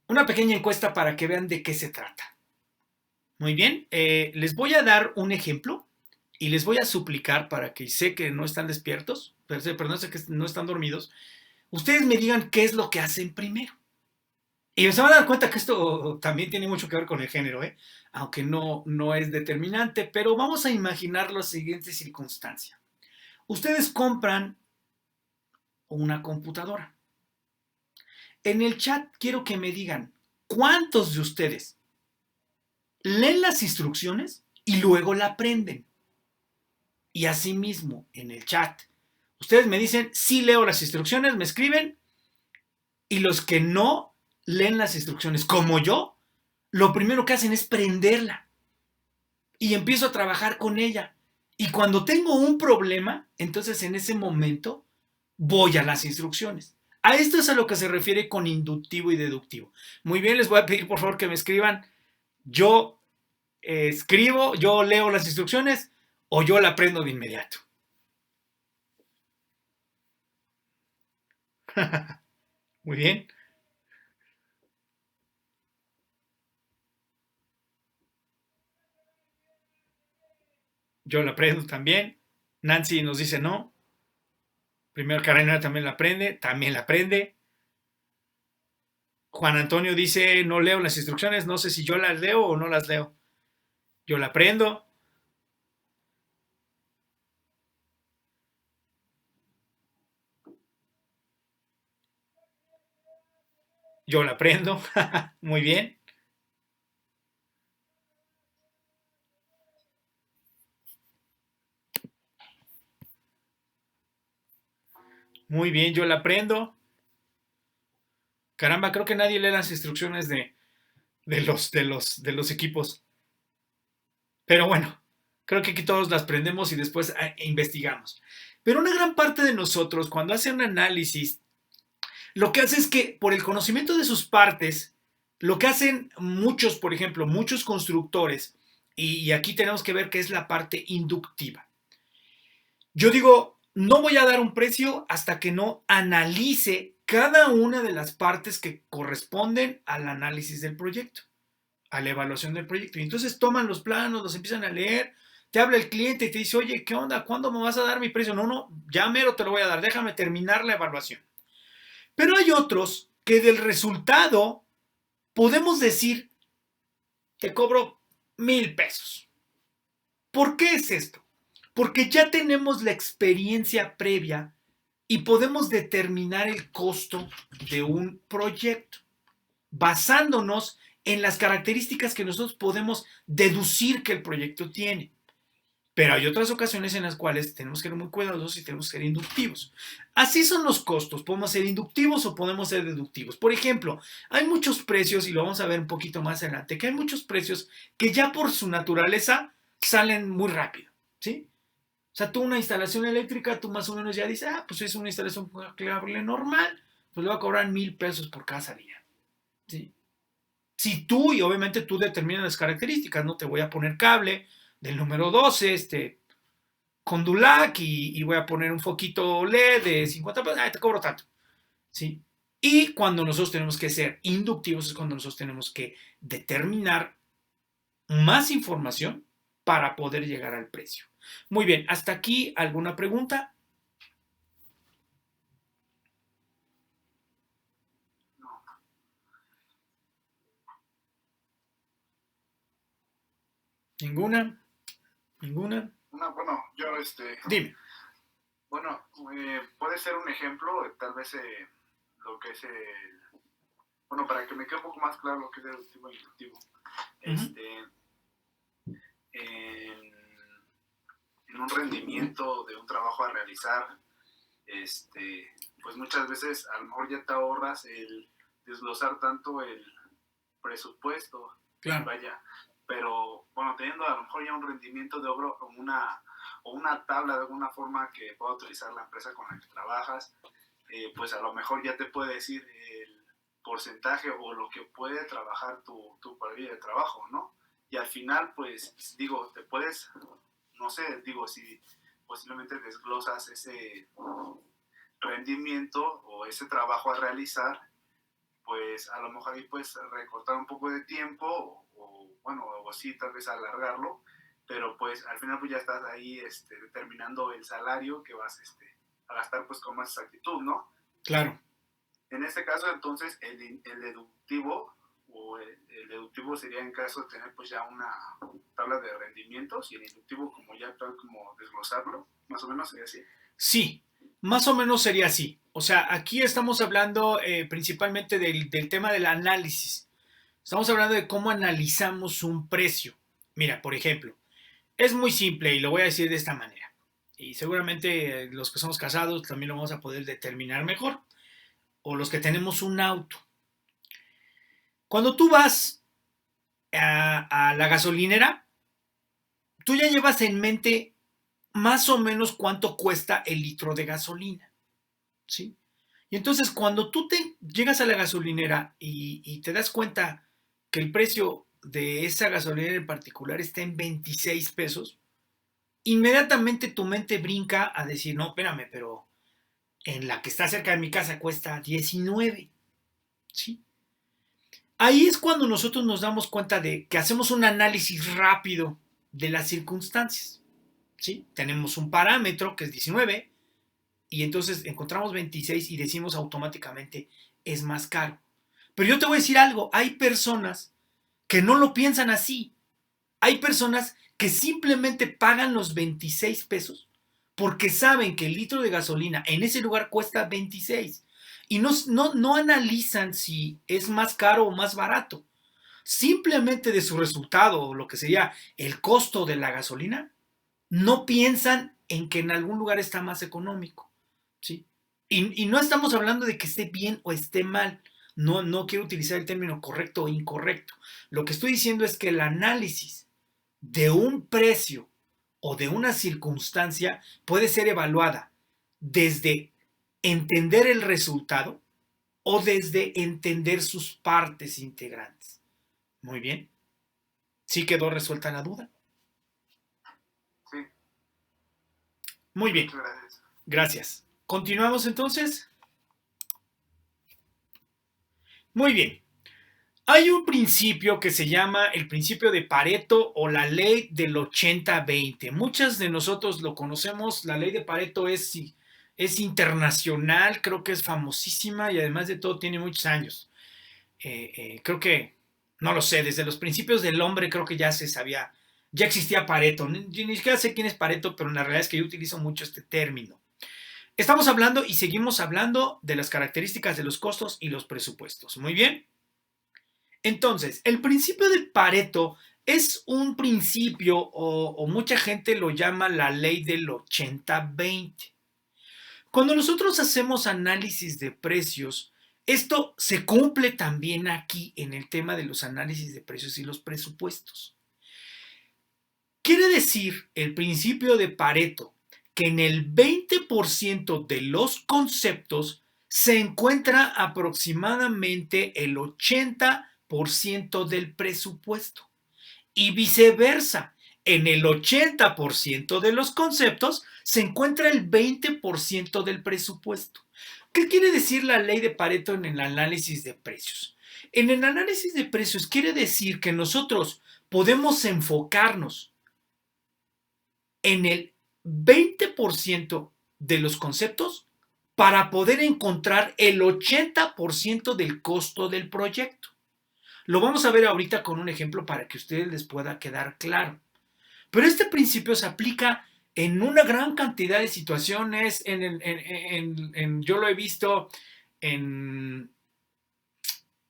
encuesta para que vean de qué se trata. Muy bien, les voy a dar un ejemplo y les voy a suplicar, para que sé que no están despiertos, perdón, sé que no están dormidos, ustedes me digan qué es lo que hacen primero. Y se van a dar cuenta que esto también tiene mucho que ver con el género, aunque no es determinante, pero vamos a imaginar la siguiente circunstancia. Ustedes compran una computadora. En el chat quiero que me digan cuántos de ustedes leen las instrucciones y luego la aprenden. Y asimismo, en el chat, ustedes me dicen, sí leo las instrucciones, me escriben, y los que no leen las instrucciones, como yo, lo primero que hacen es prenderla y empiezo a trabajar con ella. Y cuando tengo un problema, entonces en ese momento voy a las instrucciones. A esto es a lo que se refiere con inductivo y deductivo. Muy bien, les voy a pedir por favor que me escriban, yo escribo, yo leo las instrucciones o yo la aprendo de inmediato. Muy bien. Yo la aprendo también. Nancy nos dice no. Primero Karina también la aprende. Juan Antonio dice, no leo las instrucciones, no sé si yo las leo o no las leo. Yo la aprendo. Yo la aprendo. Muy bien. Muy bien, yo la aprendo. Caramba, creo que nadie lee las instrucciones de los equipos. Pero bueno, creo que aquí todos las prendemos y después investigamos. Pero una gran parte de nosotros, cuando hace un análisis, lo que hace es que por el conocimiento de sus partes, lo que hacen muchos, por ejemplo, muchos constructores, y aquí tenemos que ver qué es la parte inductiva. Yo digo, no voy a dar un precio hasta que no analice cada una de las partes que corresponden al análisis del proyecto, a la evaluación del proyecto. Y entonces toman los planos, los empiezan a leer, te habla el cliente y te dice, oye, ¿qué onda? ¿Cuándo me vas a dar mi precio? No, no, ya mero te lo voy a dar, déjame terminar la evaluación. Pero hay otros que del resultado podemos decir, te cobro 1,000 pesos. ¿Por qué es esto? Porque ya tenemos la experiencia previa y podemos determinar el costo de un proyecto basándonos en las características que nosotros podemos deducir que el proyecto tiene. Pero hay otras ocasiones en las cuales tenemos que ser muy cuidadosos y tenemos que ser inductivos. Así son los costos. Podemos ser inductivos o podemos ser deductivos. Por ejemplo, hay muchos precios, y lo vamos a ver un poquito más adelante, que hay muchos precios que ya por su naturaleza salen muy rápido, ¿sí? O sea, tú una instalación eléctrica, tú más o menos ya dices, pues es una instalación cable normal, pues le va a cobrar 1,000 pesos por cada salida, ¿sí? Si tú, y obviamente tú determinas las características, no te voy a poner cable del número 12, con Dulac y voy a poner un foquito LED de 50 pesos, te cobro tanto, ¿sí? Y cuando nosotros tenemos que ser inductivos es cuando nosotros tenemos que determinar más información para poder llegar al precio. Muy bien, hasta aquí, ¿alguna pregunta? ¿Ninguna? ¿Ninguna? Bueno, Dime. bueno, puede ser un ejemplo, tal vez lo que es bueno, para que me quede un poco más claro lo que es deductivo e inductivo. En, en un rendimiento de un trabajo a realizar, pues muchas veces a lo mejor ya te ahorras el desglosar tanto el presupuesto, Claro. vaya, pero bueno, teniendo a lo mejor ya un rendimiento de obra o una tabla de alguna forma que pueda utilizar la empresa con la que trabajas, pues a lo mejor ya te puede decir el porcentaje o lo que puede trabajar tu parrilla de trabajo, ¿no? Y al final, pues, digo, te puedes, no sé, digo, si posiblemente desglosas ese rendimiento o ese trabajo a realizar, pues a lo mejor ahí puedes recortar un poco de tiempo o sí, tal vez alargarlo, pero pues al final pues ya estás ahí determinando el salario que vas a gastar pues con más exactitud, ¿no? Claro. En este caso entonces el deductivo el deductivo sería en caso de tener pues ya una tabla de rendimientos y el inductivo como ya tal como desglosarlo, más o menos sería así. Sí, más o menos sería así. O sea, aquí estamos hablando principalmente del tema del análisis. Estamos hablando de cómo analizamos un precio. Mira, por ejemplo, es muy simple y lo voy a decir de esta manera. Y seguramente los que somos casados también lo vamos a poder determinar mejor. O los que tenemos un auto. Cuando tú vas a la gasolinera, tú ya llevas en mente más o menos cuánto cuesta el litro de gasolina, ¿sí? Y entonces cuando tú te llegas a la gasolinera y te das cuenta que el precio de esa gasolinera en particular está en 26 pesos, inmediatamente tu mente brinca a decir, no, espérame, pero en la que está cerca de mi casa cuesta 19, ¿sí? Ahí es cuando nosotros nos damos cuenta de que hacemos un análisis rápido de las circunstancias, ¿sí? Tenemos un parámetro que es 19 y entonces encontramos 26 y decimos automáticamente es más caro. Pero yo te voy a decir algo, hay personas que no lo piensan así. Hay personas que simplemente pagan los 26 pesos porque saben que el litro de gasolina en ese lugar cuesta 26 y no analizan si es más caro o más barato. Simplemente de su resultado o lo que sería el costo de la gasolina, no piensan en que en algún lugar está más económico, ¿sí? Y no estamos hablando de que esté bien o esté mal. No quiero utilizar el término correcto o incorrecto. Lo que estoy diciendo es que el análisis de un precio o de una circunstancia puede ser evaluada desde entender el resultado o desde entender sus partes integrantes. Muy bien. ¿Sí quedó resuelta la duda? Sí. Muy bien. Muchas gracias. Gracias. ¿Continuamos entonces? Muy bien. Hay un principio que se llama el principio de Pareto o la ley del 80-20. Muchas de nosotros lo conocemos. La ley de Pareto es internacional, creo que es famosísima y además de todo tiene muchos años. Creo que, no lo sé, desde los principios del hombre creo que ya se sabía, ya existía Pareto. Ni siquiera sé quién es Pareto, pero la realidad es que yo utilizo mucho este término. Estamos hablando y seguimos hablando de las características de los costos y los presupuestos. Muy bien. Entonces, el principio de Pareto es un principio o mucha gente lo llama la ley del 80-20. Cuando nosotros hacemos análisis de precios, esto se cumple también aquí en el tema de los análisis de precios y los presupuestos. Quiere decir el principio de Pareto que en el 20% de los conceptos se encuentra aproximadamente el 80% del presupuesto y viceversa. En el 80% de los conceptos se encuentra el 20% del presupuesto. ¿Qué quiere decir la ley de Pareto en el análisis de precios? En el análisis de precios quiere decir que nosotros podemos enfocarnos en el 20% de los conceptos para poder encontrar el 80% del costo del proyecto. Lo vamos a ver ahorita con un ejemplo para que a ustedes les pueda quedar claro. Pero este principio se aplica en una gran cantidad de situaciones. Yo lo he visto en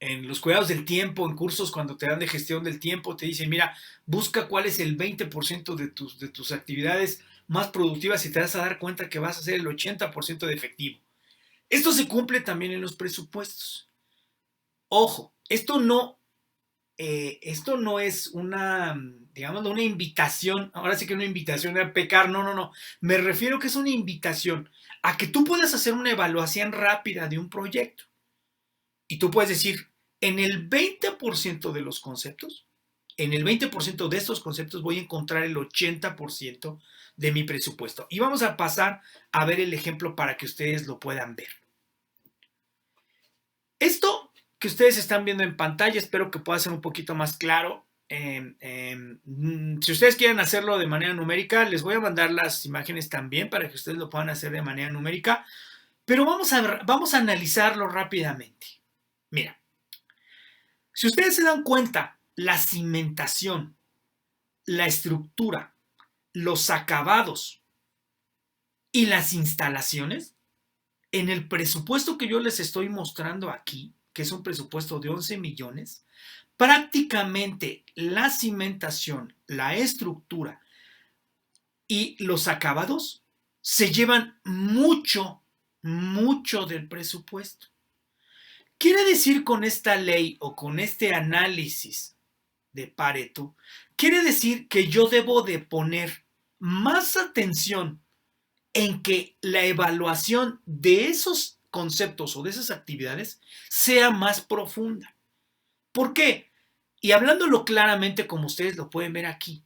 los cuidados del tiempo, en cursos cuando te dan de gestión del tiempo, te dicen, mira, busca cuál es el 20% de tus actividades más productivas y te vas a dar cuenta que vas a hacer el 80% de efectivo. Esto se cumple también en los presupuestos. Ojo, esto no es una, digamos, una invitación, ahora sí que una invitación a pecar, no, me refiero que es una invitación a que tú puedas hacer una evaluación rápida de un proyecto. Y tú puedes decir, en el 20% de los conceptos, en el 20% de estos conceptos voy a encontrar el 80% de mi presupuesto. Y vamos a pasar a ver el ejemplo para que ustedes lo puedan ver. Esto que ustedes están viendo en pantalla, espero que pueda ser un poquito más claro. Si ustedes quieren hacerlo de manera numérica, les voy a mandar las imágenes también para que ustedes lo puedan hacer de manera numérica. Pero vamos a analizarlo rápidamente. Mira, si ustedes se dan cuenta, la cimentación, la estructura, los acabados y las instalaciones, en el presupuesto que yo les estoy mostrando aquí, que es un presupuesto de 11 millones, prácticamente la cimentación, la estructura y los acabados se llevan mucho del presupuesto. Quiere decir con esta ley o con este análisis de Pareto, quiere decir que yo debo de poner más atención en que la evaluación de esos conceptos o de esas actividades sea más profunda. ¿Por qué? Y hablándolo claramente como ustedes lo pueden ver aquí,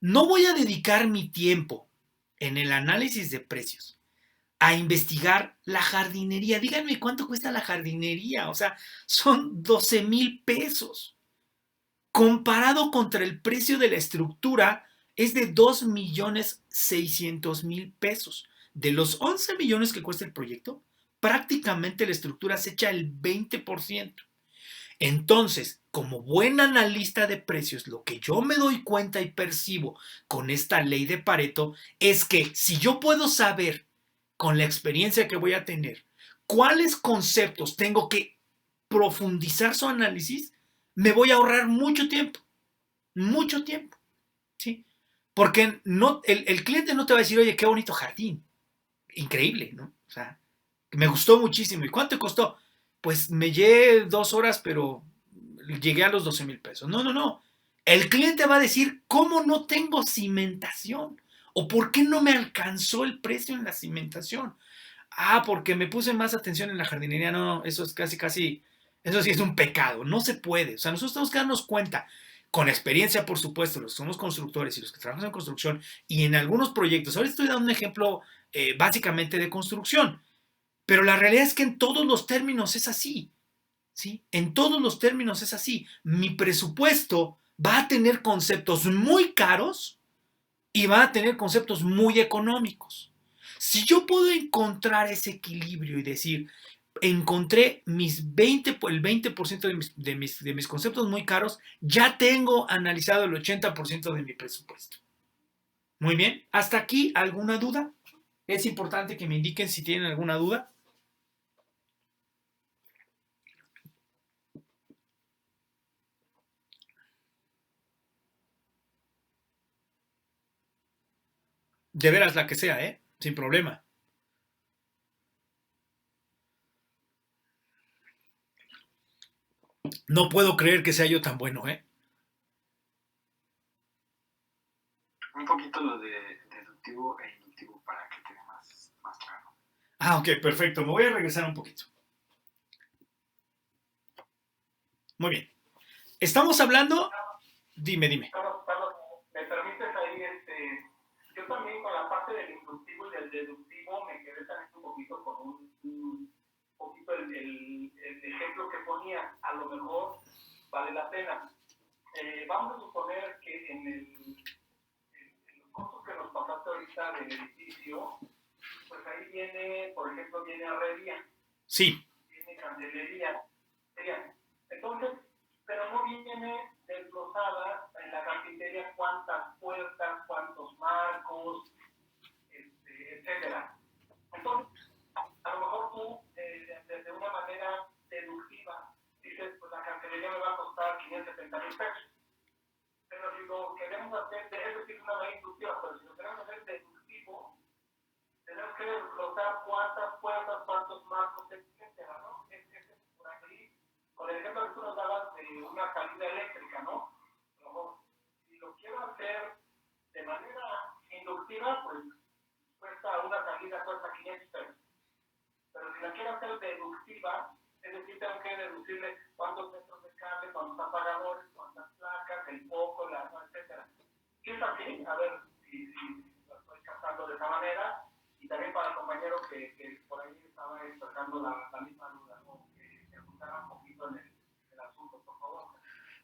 no voy a dedicar mi tiempo en el análisis de precios a investigar la jardinería. Díganme cuánto cuesta la jardinería. O sea, son 12,000 pesos. Comparado contra el precio de la estructura, es de 2,600,000 pesos. De los 11 millones que cuesta el proyecto, prácticamente la estructura se echa el 20%. Entonces, como buen analista de precios, lo que yo me doy cuenta y percibo con esta ley de Pareto es que si yo puedo saber con la experiencia que voy a tener cuáles conceptos tengo que profundizar su análisis, me voy a ahorrar mucho tiempo, ¿sí? Porque el cliente no te va a decir, oye, qué bonito jardín, increíble, ¿no? O sea, Me gustó muchísimo. ¿Y cuánto costó? Pues me llevé 2 horas, pero llegué a los 12,000 pesos. No, no, no. El cliente va a decir, ¿cómo no tengo cimentación? ¿O por qué no me alcanzó el precio en la cimentación? Ah, porque me puse más atención en la jardinería. No, no, eso es casi, eso sí es un pecado. No se puede. O sea, nosotros tenemos que darnos cuenta, con experiencia, por supuesto, los que somos constructores y los que trabajamos en construcción y en algunos proyectos. Ahora estoy dando un ejemplo básicamente de construcción, pero la realidad es que en todos los términos es así. ¿Sí? En todos los términos es así. Mi presupuesto va a tener conceptos muy caros y va a tener conceptos muy económicos. Si yo puedo encontrar ese equilibrio y decir, encontré el 20% de mis conceptos muy caros, ya tengo analizado el 80% de mi presupuesto. Muy bien, ¿hasta aquí alguna duda? Es importante que me indiquen si tienen alguna duda. De veras la que sea, ¿eh? Sin problema. No puedo creer que sea yo tan bueno, ¿eh? Un poquito lo de deductivo e inductivo para que quede más claro. Ah, ok, perfecto. Me voy a regresar un poquito. Muy bien. Estamos hablando... Dime. Carlos, ¿me permites ahí? Yo también con la parte del inductivo y del deductivo me quedé también un poquito con un poquito el ejemplo que ponía. A lo mejor vale la pena. Vamos a suponer que en los costos que nos pasaste ahorita del edificio, pues ahí viene, por ejemplo, viene herrería, Sí. viene candelería. Entonces, pero no viene desglosada en la carpintería cuántas puertas, cuántos marcos, etcétera. Entonces, a lo mejor tú, de una manera deductiva, dices, pues la carpintería me va a costar 570,000 pesos. Pero si lo queremos hacer, es decir, una manera inductiva, pero si lo queremos hacer deductivo, tenemos que desglosar cuántas puertas, cuántos marcos, etcétera, ¿no? Es por ahí, con el ejemplo que tú nos dabas de una salida eléctrica, ¿no? A lo mejor, si lo quiero hacer de manera inductiva, pues una salida cuesta 500 pesos. Pero si la quiero hacer deductiva, es decir, tengo que deducirle cuántos metros de cable, cuántos apagadores, cuántas placas, el foco, etcétera. Si es así, a ver si lo estoy captando de esa manera. Y también para el compañero que por ahí estaba expresando la misma duda, ¿no? Que apuntara un poquito en el asunto, por favor.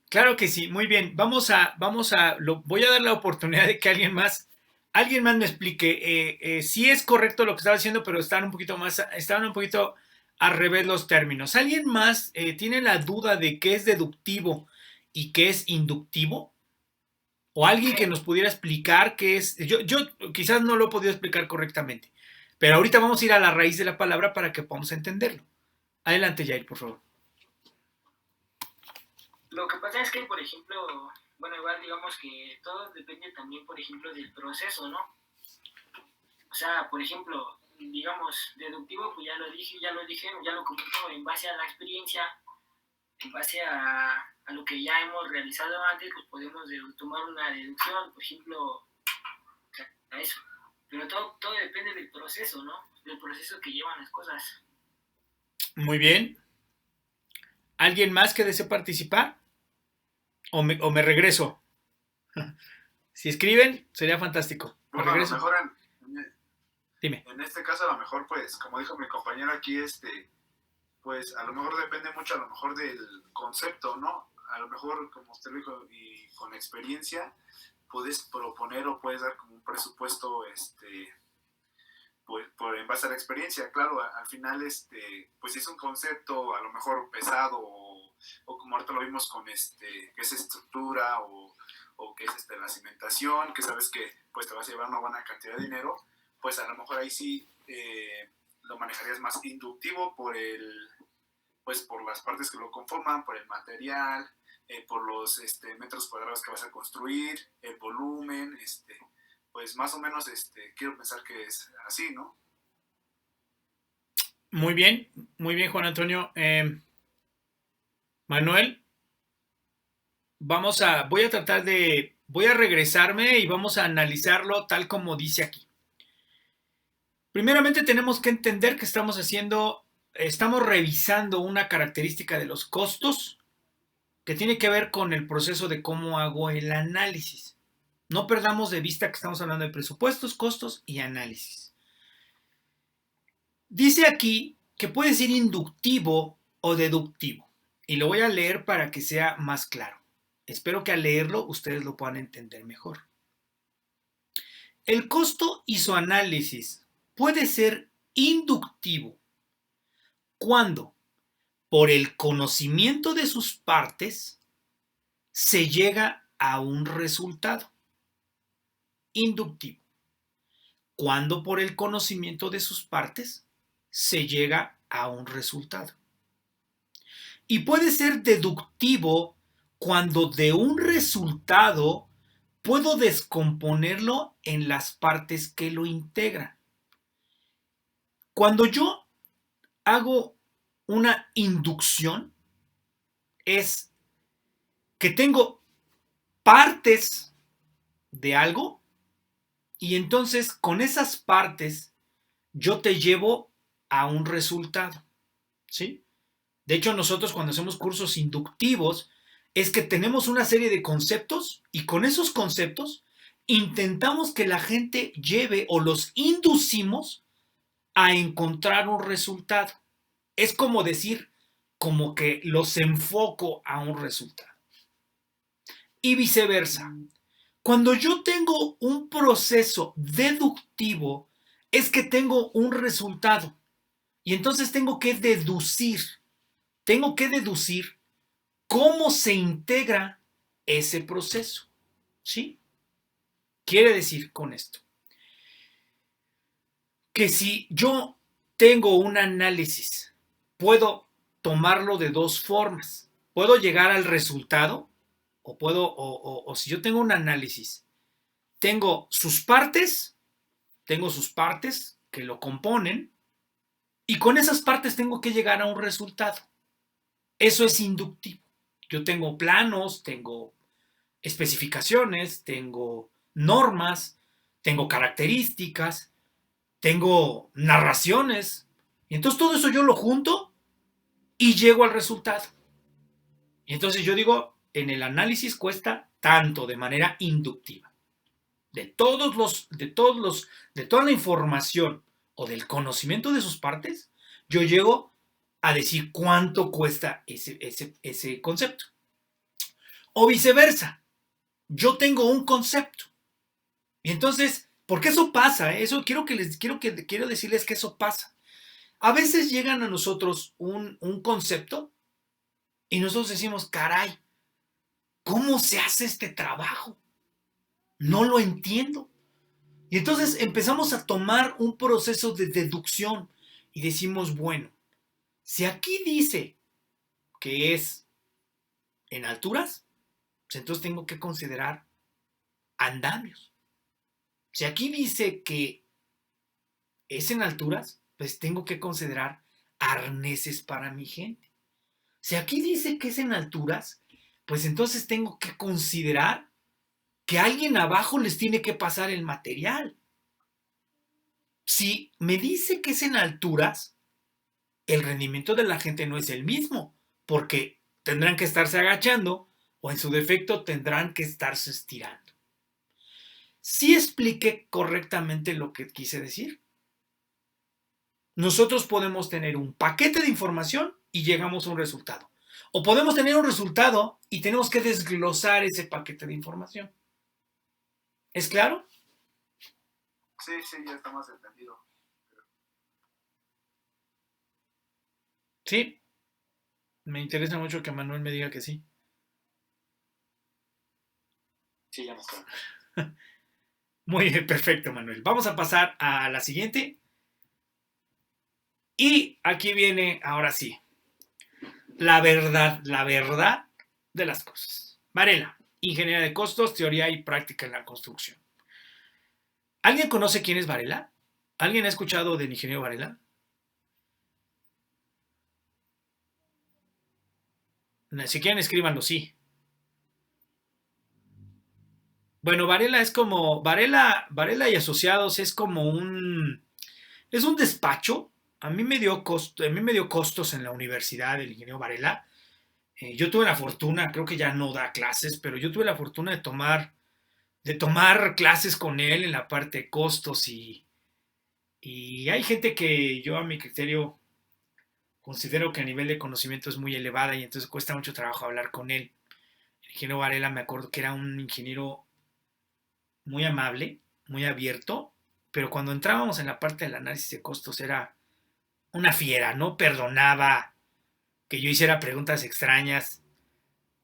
Claro que sí, muy bien. Voy a dar la oportunidad de que alguien más me explique. Sí es correcto lo que estaba diciendo, pero estaban un poquito al revés los términos. ¿Alguien más tiene la duda de qué es deductivo y qué es inductivo? ¿O alguien que nos pudiera explicar qué es? Yo quizás no lo he podido explicar correctamente, pero ahorita vamos a ir a la raíz de la palabra para que podamos entenderlo. Adelante, Jair, por favor. Lo que pasa es que, por ejemplo, bueno, igual digamos que todo depende también, por ejemplo, del proceso, ¿no? O sea, por ejemplo, digamos, deductivo, pues ya lo dije, ya lo comentó, en base a la experiencia, en base a lo que ya hemos realizado antes, pues podemos tomar una deducción, por ejemplo, a eso. Pero todo depende del proceso, ¿no? Del proceso que llevan las cosas. Muy bien. ¿Alguien más que desee participar? ¿O me regreso? Si escriben, sería fantástico. ¿Me Bueno, a lo regreso? mejor Dime. en este caso, a lo mejor, pues, como dijo mi compañero aquí, pues, a lo mejor depende mucho, a lo mejor, del concepto, ¿no? A lo mejor, como usted lo dijo, y con experiencia, puedes proponer o puedes dar como un presupuesto, pues, en base a la experiencia. Claro, al final, pues, si es un concepto, a lo mejor, pesado, o como ahorita lo vimos con, que es estructura, o que es, la cimentación, que sabes que, pues, te vas a llevar una buena cantidad de dinero, pues a lo mejor ahí sí lo manejarías más inductivo pues por las partes que lo conforman, por el material, por los metros cuadrados que vas a construir, el volumen, pues más o menos quiero pensar que es así, ¿no? Muy bien, Juan Antonio. Manuel, voy a regresarme y vamos a analizarlo tal como dice aquí. Primeramente tenemos que entender que estamos revisando una característica de los costos que tiene que ver con el proceso de cómo hago el análisis. No perdamos de vista que estamos hablando de presupuestos, costos y análisis. Dice aquí que puede ser inductivo o deductivo. Y lo voy a leer para que sea más claro. Espero que al leerlo ustedes lo puedan entender mejor. El costo y su análisis puede ser inductivo cuando, por el conocimiento de sus partes, se llega a un resultado. Inductivo. Cuando por el conocimiento de sus partes se llega a un resultado. Y puede ser deductivo cuando de un resultado puedo descomponerlo en las partes que lo integran. Cuando yo hago una inducción, es que tengo partes de algo y entonces con esas partes yo te llevo a un resultado, ¿sí? De hecho, nosotros cuando hacemos cursos inductivos es que tenemos una serie de conceptos y con esos conceptos intentamos que la gente lleve o los inducimos a encontrar un resultado. Es como decir, como que los enfoco a un resultado. Y viceversa. Cuando yo tengo un proceso deductivo, es que tengo un resultado. Y entonces tengo que deducir cómo se integra ese proceso. ¿Sí? Quiere decir con esto que si yo tengo un análisis, puedo tomarlo de dos formas. Puedo llegar al resultado o si yo tengo un análisis, tengo sus partes que lo componen y con esas partes tengo que llegar a un resultado. Eso es inductivo. Yo tengo planos, tengo especificaciones, tengo normas, tengo características, tengo narraciones. Y entonces todo eso yo lo junto y llego al resultado. Y entonces yo digo, en el análisis cuesta tanto de manera inductiva. De toda la información o del conocimiento de sus partes, yo llego a decir cuánto cuesta ese concepto. O viceversa, yo tengo un concepto. Y entonces, porque eso pasa, eso quiero decirles que eso pasa. A veces llegan a nosotros un concepto y nosotros decimos, caray, ¿cómo se hace este trabajo? No lo entiendo. Y entonces empezamos a tomar un proceso de deducción y decimos, bueno, si aquí dice que es en alturas, pues entonces tengo que considerar andamios. Si aquí dice que es en alturas, pues tengo que considerar arneses para mi gente. Si aquí dice que es en alturas, pues entonces tengo que considerar que alguien abajo les tiene que pasar el material. Si me dice que es en alturas, el rendimiento de la gente no es el mismo, porque tendrán que estarse agachando o en su defecto tendrán que estarse estirando. ¿Sí expliqué correctamente lo que quise decir? Nosotros podemos tener un paquete de información y llegamos a un resultado. O podemos tener un resultado y tenemos que desglosar ese paquete de información. ¿Es claro? Sí, ya está más entendido. Sí. Me interesa mucho que Manuel me diga que sí. Sí, ya me está. Muy bien, perfecto, Manuel. Vamos a pasar a la siguiente. Y aquí viene, ahora sí, la verdad de las cosas. Varela, ingeniería de costos, teoría y práctica en la construcción. ¿Alguien conoce quién es Varela? ¿Alguien ha escuchado del ingeniero Varela? Si quieren, escríbanlo, sí. Bueno, Varela es como, Varela y Asociados es como es un despacho. A mí me dio costos en la universidad el ingeniero Varela. Yo tuve la fortuna, creo que ya no da clases, pero yo tuve la fortuna de tomar clases con él en la parte de costos y hay gente que yo a mi criterio considero que a nivel de conocimiento es muy elevada y entonces cuesta mucho trabajo hablar con él. El ingeniero Varela me acuerdo que era un ingeniero muy amable, muy abierto, pero cuando entrábamos en la parte del análisis de costos era una fiera, no perdonaba que yo hiciera preguntas extrañas,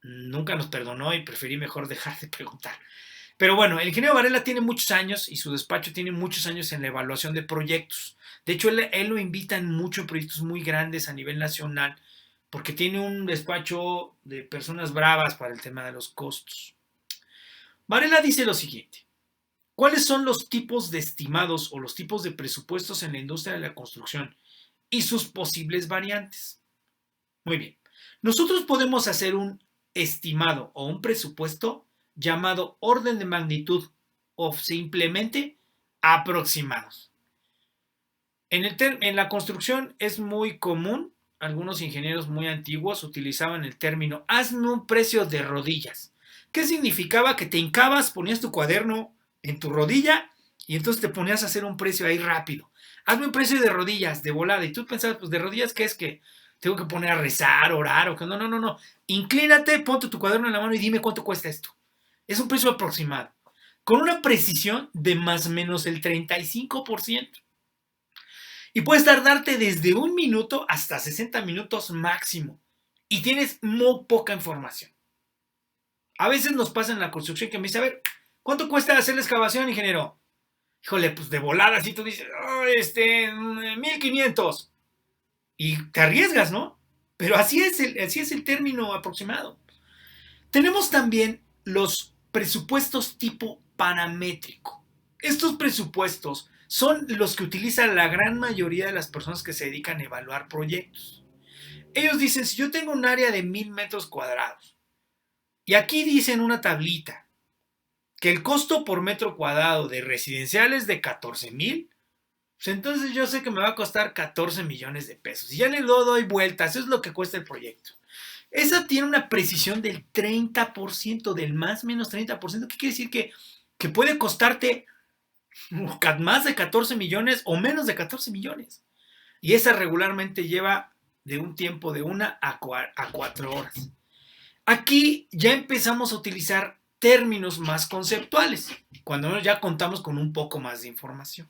nunca nos perdonó y preferí mejor dejar de preguntar. Pero bueno, el ingeniero Varela tiene muchos años y su despacho tiene muchos años en la evaluación de proyectos. De hecho, él lo invita en muchos proyectos muy grandes a nivel nacional porque tiene un despacho de personas bravas para el tema de los costos. Varela dice lo siguiente: ¿cuáles son los tipos de estimados o los tipos de presupuestos en la industria de la construcción y sus posibles variantes? Muy bien. Nosotros podemos hacer un estimado o un presupuesto llamado orden de magnitud o simplemente aproximados. En la construcción es muy común, algunos ingenieros muy antiguos utilizaban el término hazme un precio de rodillas. ¿Qué significaba? Que te hincabas, ponías tu cuaderno en tu rodilla y entonces te ponías a hacer un precio ahí rápido. Hazme un precio de rodillas, de volada. Y tú pensabas, pues de rodillas, ¿qué es que tengo que poner a rezar, orar o que no? No. Inclínate, ponte tu cuaderno en la mano y dime cuánto cuesta esto. Es un precio aproximado, con una precisión de más o menos el 35%. Y puedes tardarte desde 1 minuto hasta 60 minutos máximo. Y tienes muy poca información. A veces nos pasa en la construcción que me dice, a ver, ¿cuánto cuesta hacer la excavación, ingeniero? Híjole, pues de volada, así tú dices, 1500. Y te arriesgas, ¿no? Pero así es el término aproximado. Tenemos también los presupuestos tipo paramétrico. Estos presupuestos son los que utilizan la gran mayoría de las personas que se dedican a evaluar proyectos. Ellos dicen, si yo tengo un área de 1000 metros cuadrados y aquí dicen una tablita que el costo por metro cuadrado de residencial es de 14,000, pues entonces yo sé que me va a costar 14 millones de pesos. Y ya le doy vueltas, eso es lo que cuesta el proyecto. Esa tiene una precisión del 30%, del más o menos 30%. ¿Qué quiere decir? Que puede costarte más de 14 millones o menos de 14 millones. Y esa regularmente lleva de un tiempo de 1 a 4 horas. Aquí ya empezamos a utilizar términos más conceptuales, cuando ya contamos con un poco más de información.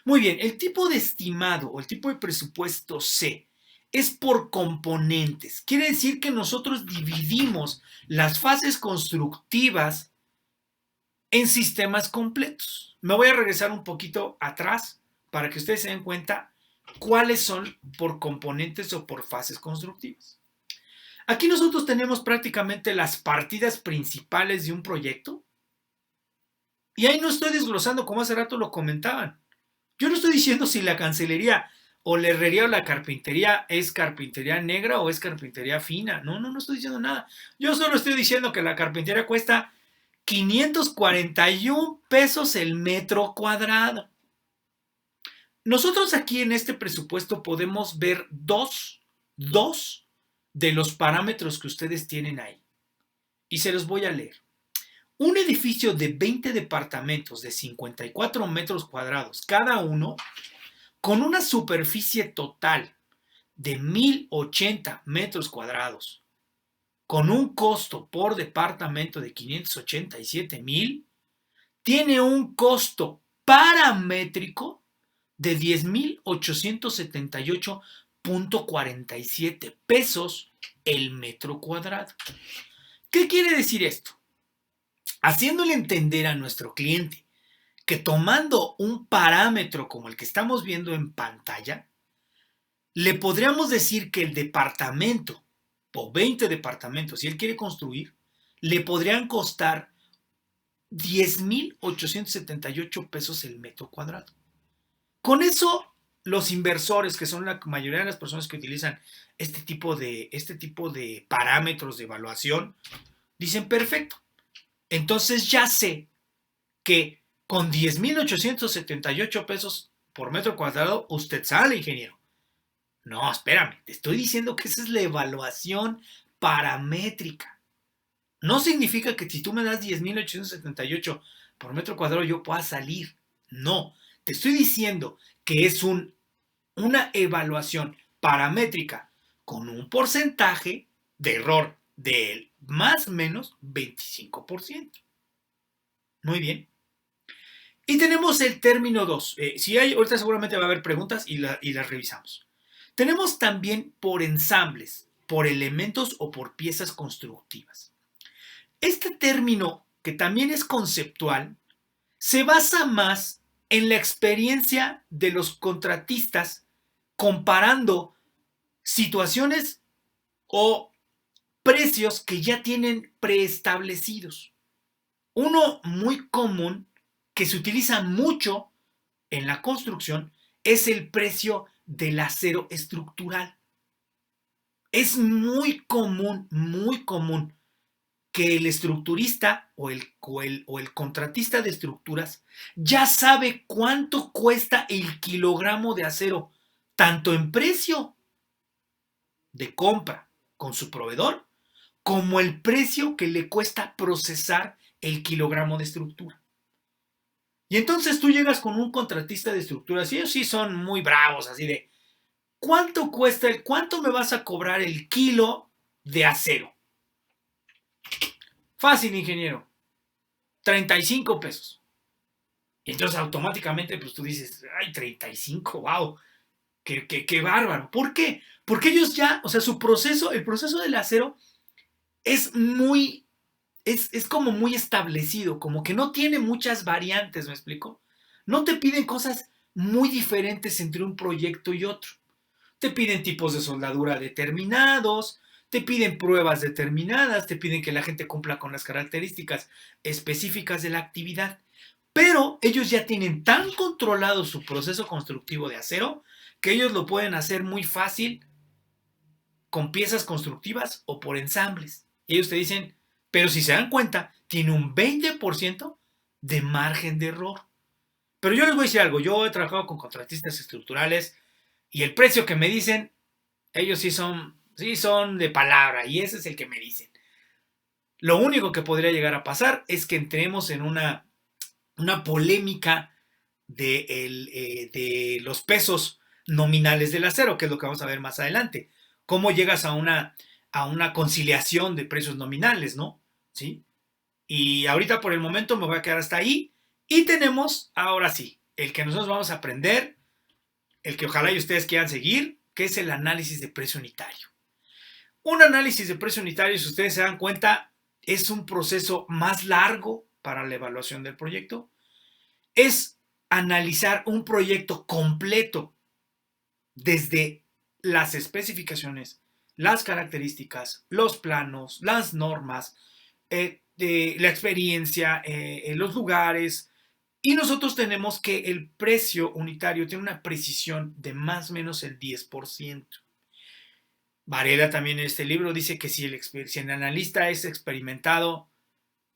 Muy bien, el tipo de estimado o el tipo de presupuesto C es por componentes. Quiere decir que nosotros dividimos las fases constructivas en sistemas completos. Me voy a regresar un poquito atrás para que ustedes se den cuenta cuáles son por componentes o por fases constructivas. Aquí nosotros tenemos prácticamente las partidas principales de un proyecto y ahí no estoy desglosando como hace rato lo comentaban. Yo no estoy diciendo si la cancelería o la herrería o la carpintería es carpintería negra o es carpintería fina. No estoy diciendo nada. Yo solo estoy diciendo que la carpintería cuesta 541 pesos el metro cuadrado. Nosotros aquí en este presupuesto podemos ver dos de los parámetros que ustedes tienen ahí. Y se los voy a leer. Un edificio de 20 departamentos de 54 metros cuadrados cada uno, con una superficie total de 1080 metros cuadrados, con un costo por departamento de 587,000, tiene un costo paramétrico de 10,878.47 pesos el metro cuadrado. ¿Qué quiere decir esto? Haciéndole entender a nuestro cliente que tomando un parámetro como el que estamos viendo en pantalla, le podríamos decir que el departamento o 20 departamentos, si él quiere construir, le podrían costar 10,878 pesos el metro cuadrado. Con eso los inversores, que son la mayoría de las personas que utilizan este tipo de parámetros de evaluación, dicen perfecto. Entonces ya sé que con 10,878 pesos por metro cuadrado usted sale, ingeniero. No, espérame, te estoy diciendo que esa es la evaluación paramétrica. No significa que si tú me das 10,878 por metro cuadrado yo pueda salir. No, te estoy diciendo que es una evaluación paramétrica con un porcentaje de error del más o menos 25%. Muy bien. Y tenemos el término 2. Si hay, ahorita seguramente va a haber preguntas y las revisamos. Tenemos también por ensambles, por elementos o por piezas constructivas. Este término, que también es conceptual, se basa más en la experiencia de los contratistas comparando situaciones o precios que ya tienen preestablecidos. Uno muy común que se utiliza mucho en la construcción es el precio del acero estructural. Es muy común que el estructurista o el contratista de estructuras ya sabe cuánto cuesta el kilogramo de acero, tanto en precio de compra con su proveedor, como el precio que le cuesta procesar el kilogramo de estructura. Y entonces tú llegas con un contratista de estructuras y ellos sí son muy bravos, así de, ¿cuánto cuesta cuánto me vas a cobrar el kilo de acero? Fácil, ingeniero. 35 pesos. Y entonces automáticamente pues tú dices, ay, 35, wow, qué bárbaro. ¿Por qué? Porque ellos ya, o sea, su proceso, el proceso del acero es como muy establecido, como que no tiene muchas variantes, ¿me explico? No te piden cosas muy diferentes entre un proyecto y otro. Te piden tipos de soldadura determinados, te piden pruebas determinadas, te piden que la gente cumpla con las características específicas de la actividad. Pero ellos ya tienen tan controlado su proceso constructivo de acero que ellos lo pueden hacer muy fácil con piezas constructivas o por ensambles. Y ellos te dicen, pero si se dan cuenta, tiene un 20% de margen de error. Pero yo les voy a decir algo, yo he trabajado con contratistas estructurales y el precio que me dicen, ellos sí son de palabra y ese es el que me dicen. Lo único que podría llegar a pasar es que entremos en una polémica de los pesos nominales del acero, que es lo que vamos a ver más adelante. Cómo llegas a una conciliación de precios nominales, ¿no? ¿Sí? Y ahorita por el momento me voy a quedar hasta ahí. Y tenemos, ahora sí, el que nosotros vamos a aprender, el que ojalá y ustedes quieran seguir, que es el análisis de precio unitario. Un análisis de precio unitario, si ustedes se dan cuenta, es un proceso más largo para la evaluación del proyecto. Es analizar un proyecto completo desde las especificaciones, las características, los planos, las normas, la experiencia, los lugares. Y nosotros tenemos que el precio unitario tiene una precisión de más o menos el 10%. Varela también en este libro dice que si el analista es experimentado,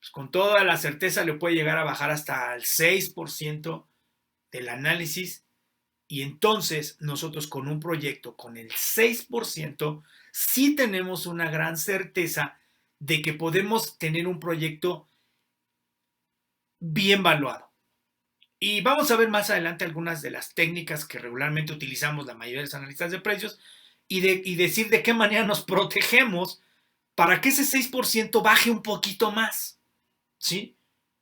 pues con toda la certeza le puede llegar a bajar hasta el 6% del análisis. Y entonces nosotros con un proyecto con el 6% sí tenemos una gran certeza de que podemos tener un proyecto bien valuado. Y vamos a ver más adelante algunas de las técnicas que regularmente utilizamos la mayoría de los analistas de precios y decir de qué manera nos protegemos para que ese 6% baje un poquito más, ¿sí?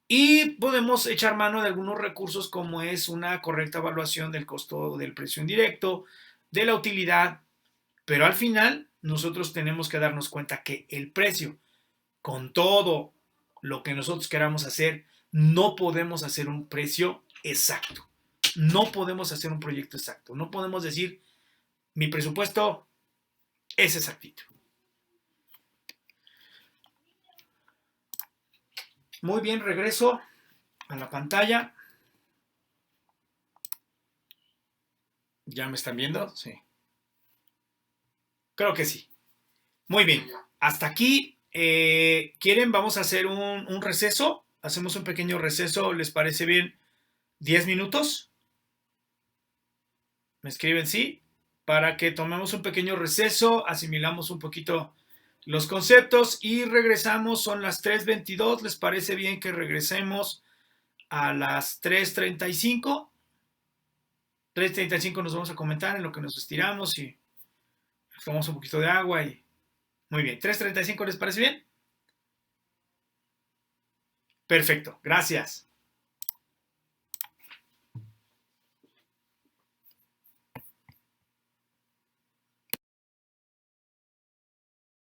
Y podemos echar mano de algunos recursos como es una correcta evaluación del costo del precio indirecto, de la utilidad, pero al final nosotros tenemos que darnos cuenta que el precio, con todo lo que nosotros queramos hacer, no podemos hacer un precio exacto. No podemos hacer un proyecto exacto. No podemos decir, mi presupuesto es exactito. Muy bien, regreso a la pantalla. ¿Ya me están viendo? Sí. Creo que sí. Muy bien. Hasta aquí. ¿Quieren? Vamos a hacer un receso. Hacemos un pequeño receso. ¿Les parece bien? 10 minutos. ¿Me escriben sí? Para que tomemos un pequeño receso, asimilamos un poquito los conceptos y regresamos. Son las 3:22. ¿Les parece bien que regresemos a las 3:35? 3:35 nos vamos a comentar en lo que nos estiramos y tomamos un poquito de agua y... Muy bien. 3:35, ¿les parece bien? Perfecto. Gracias.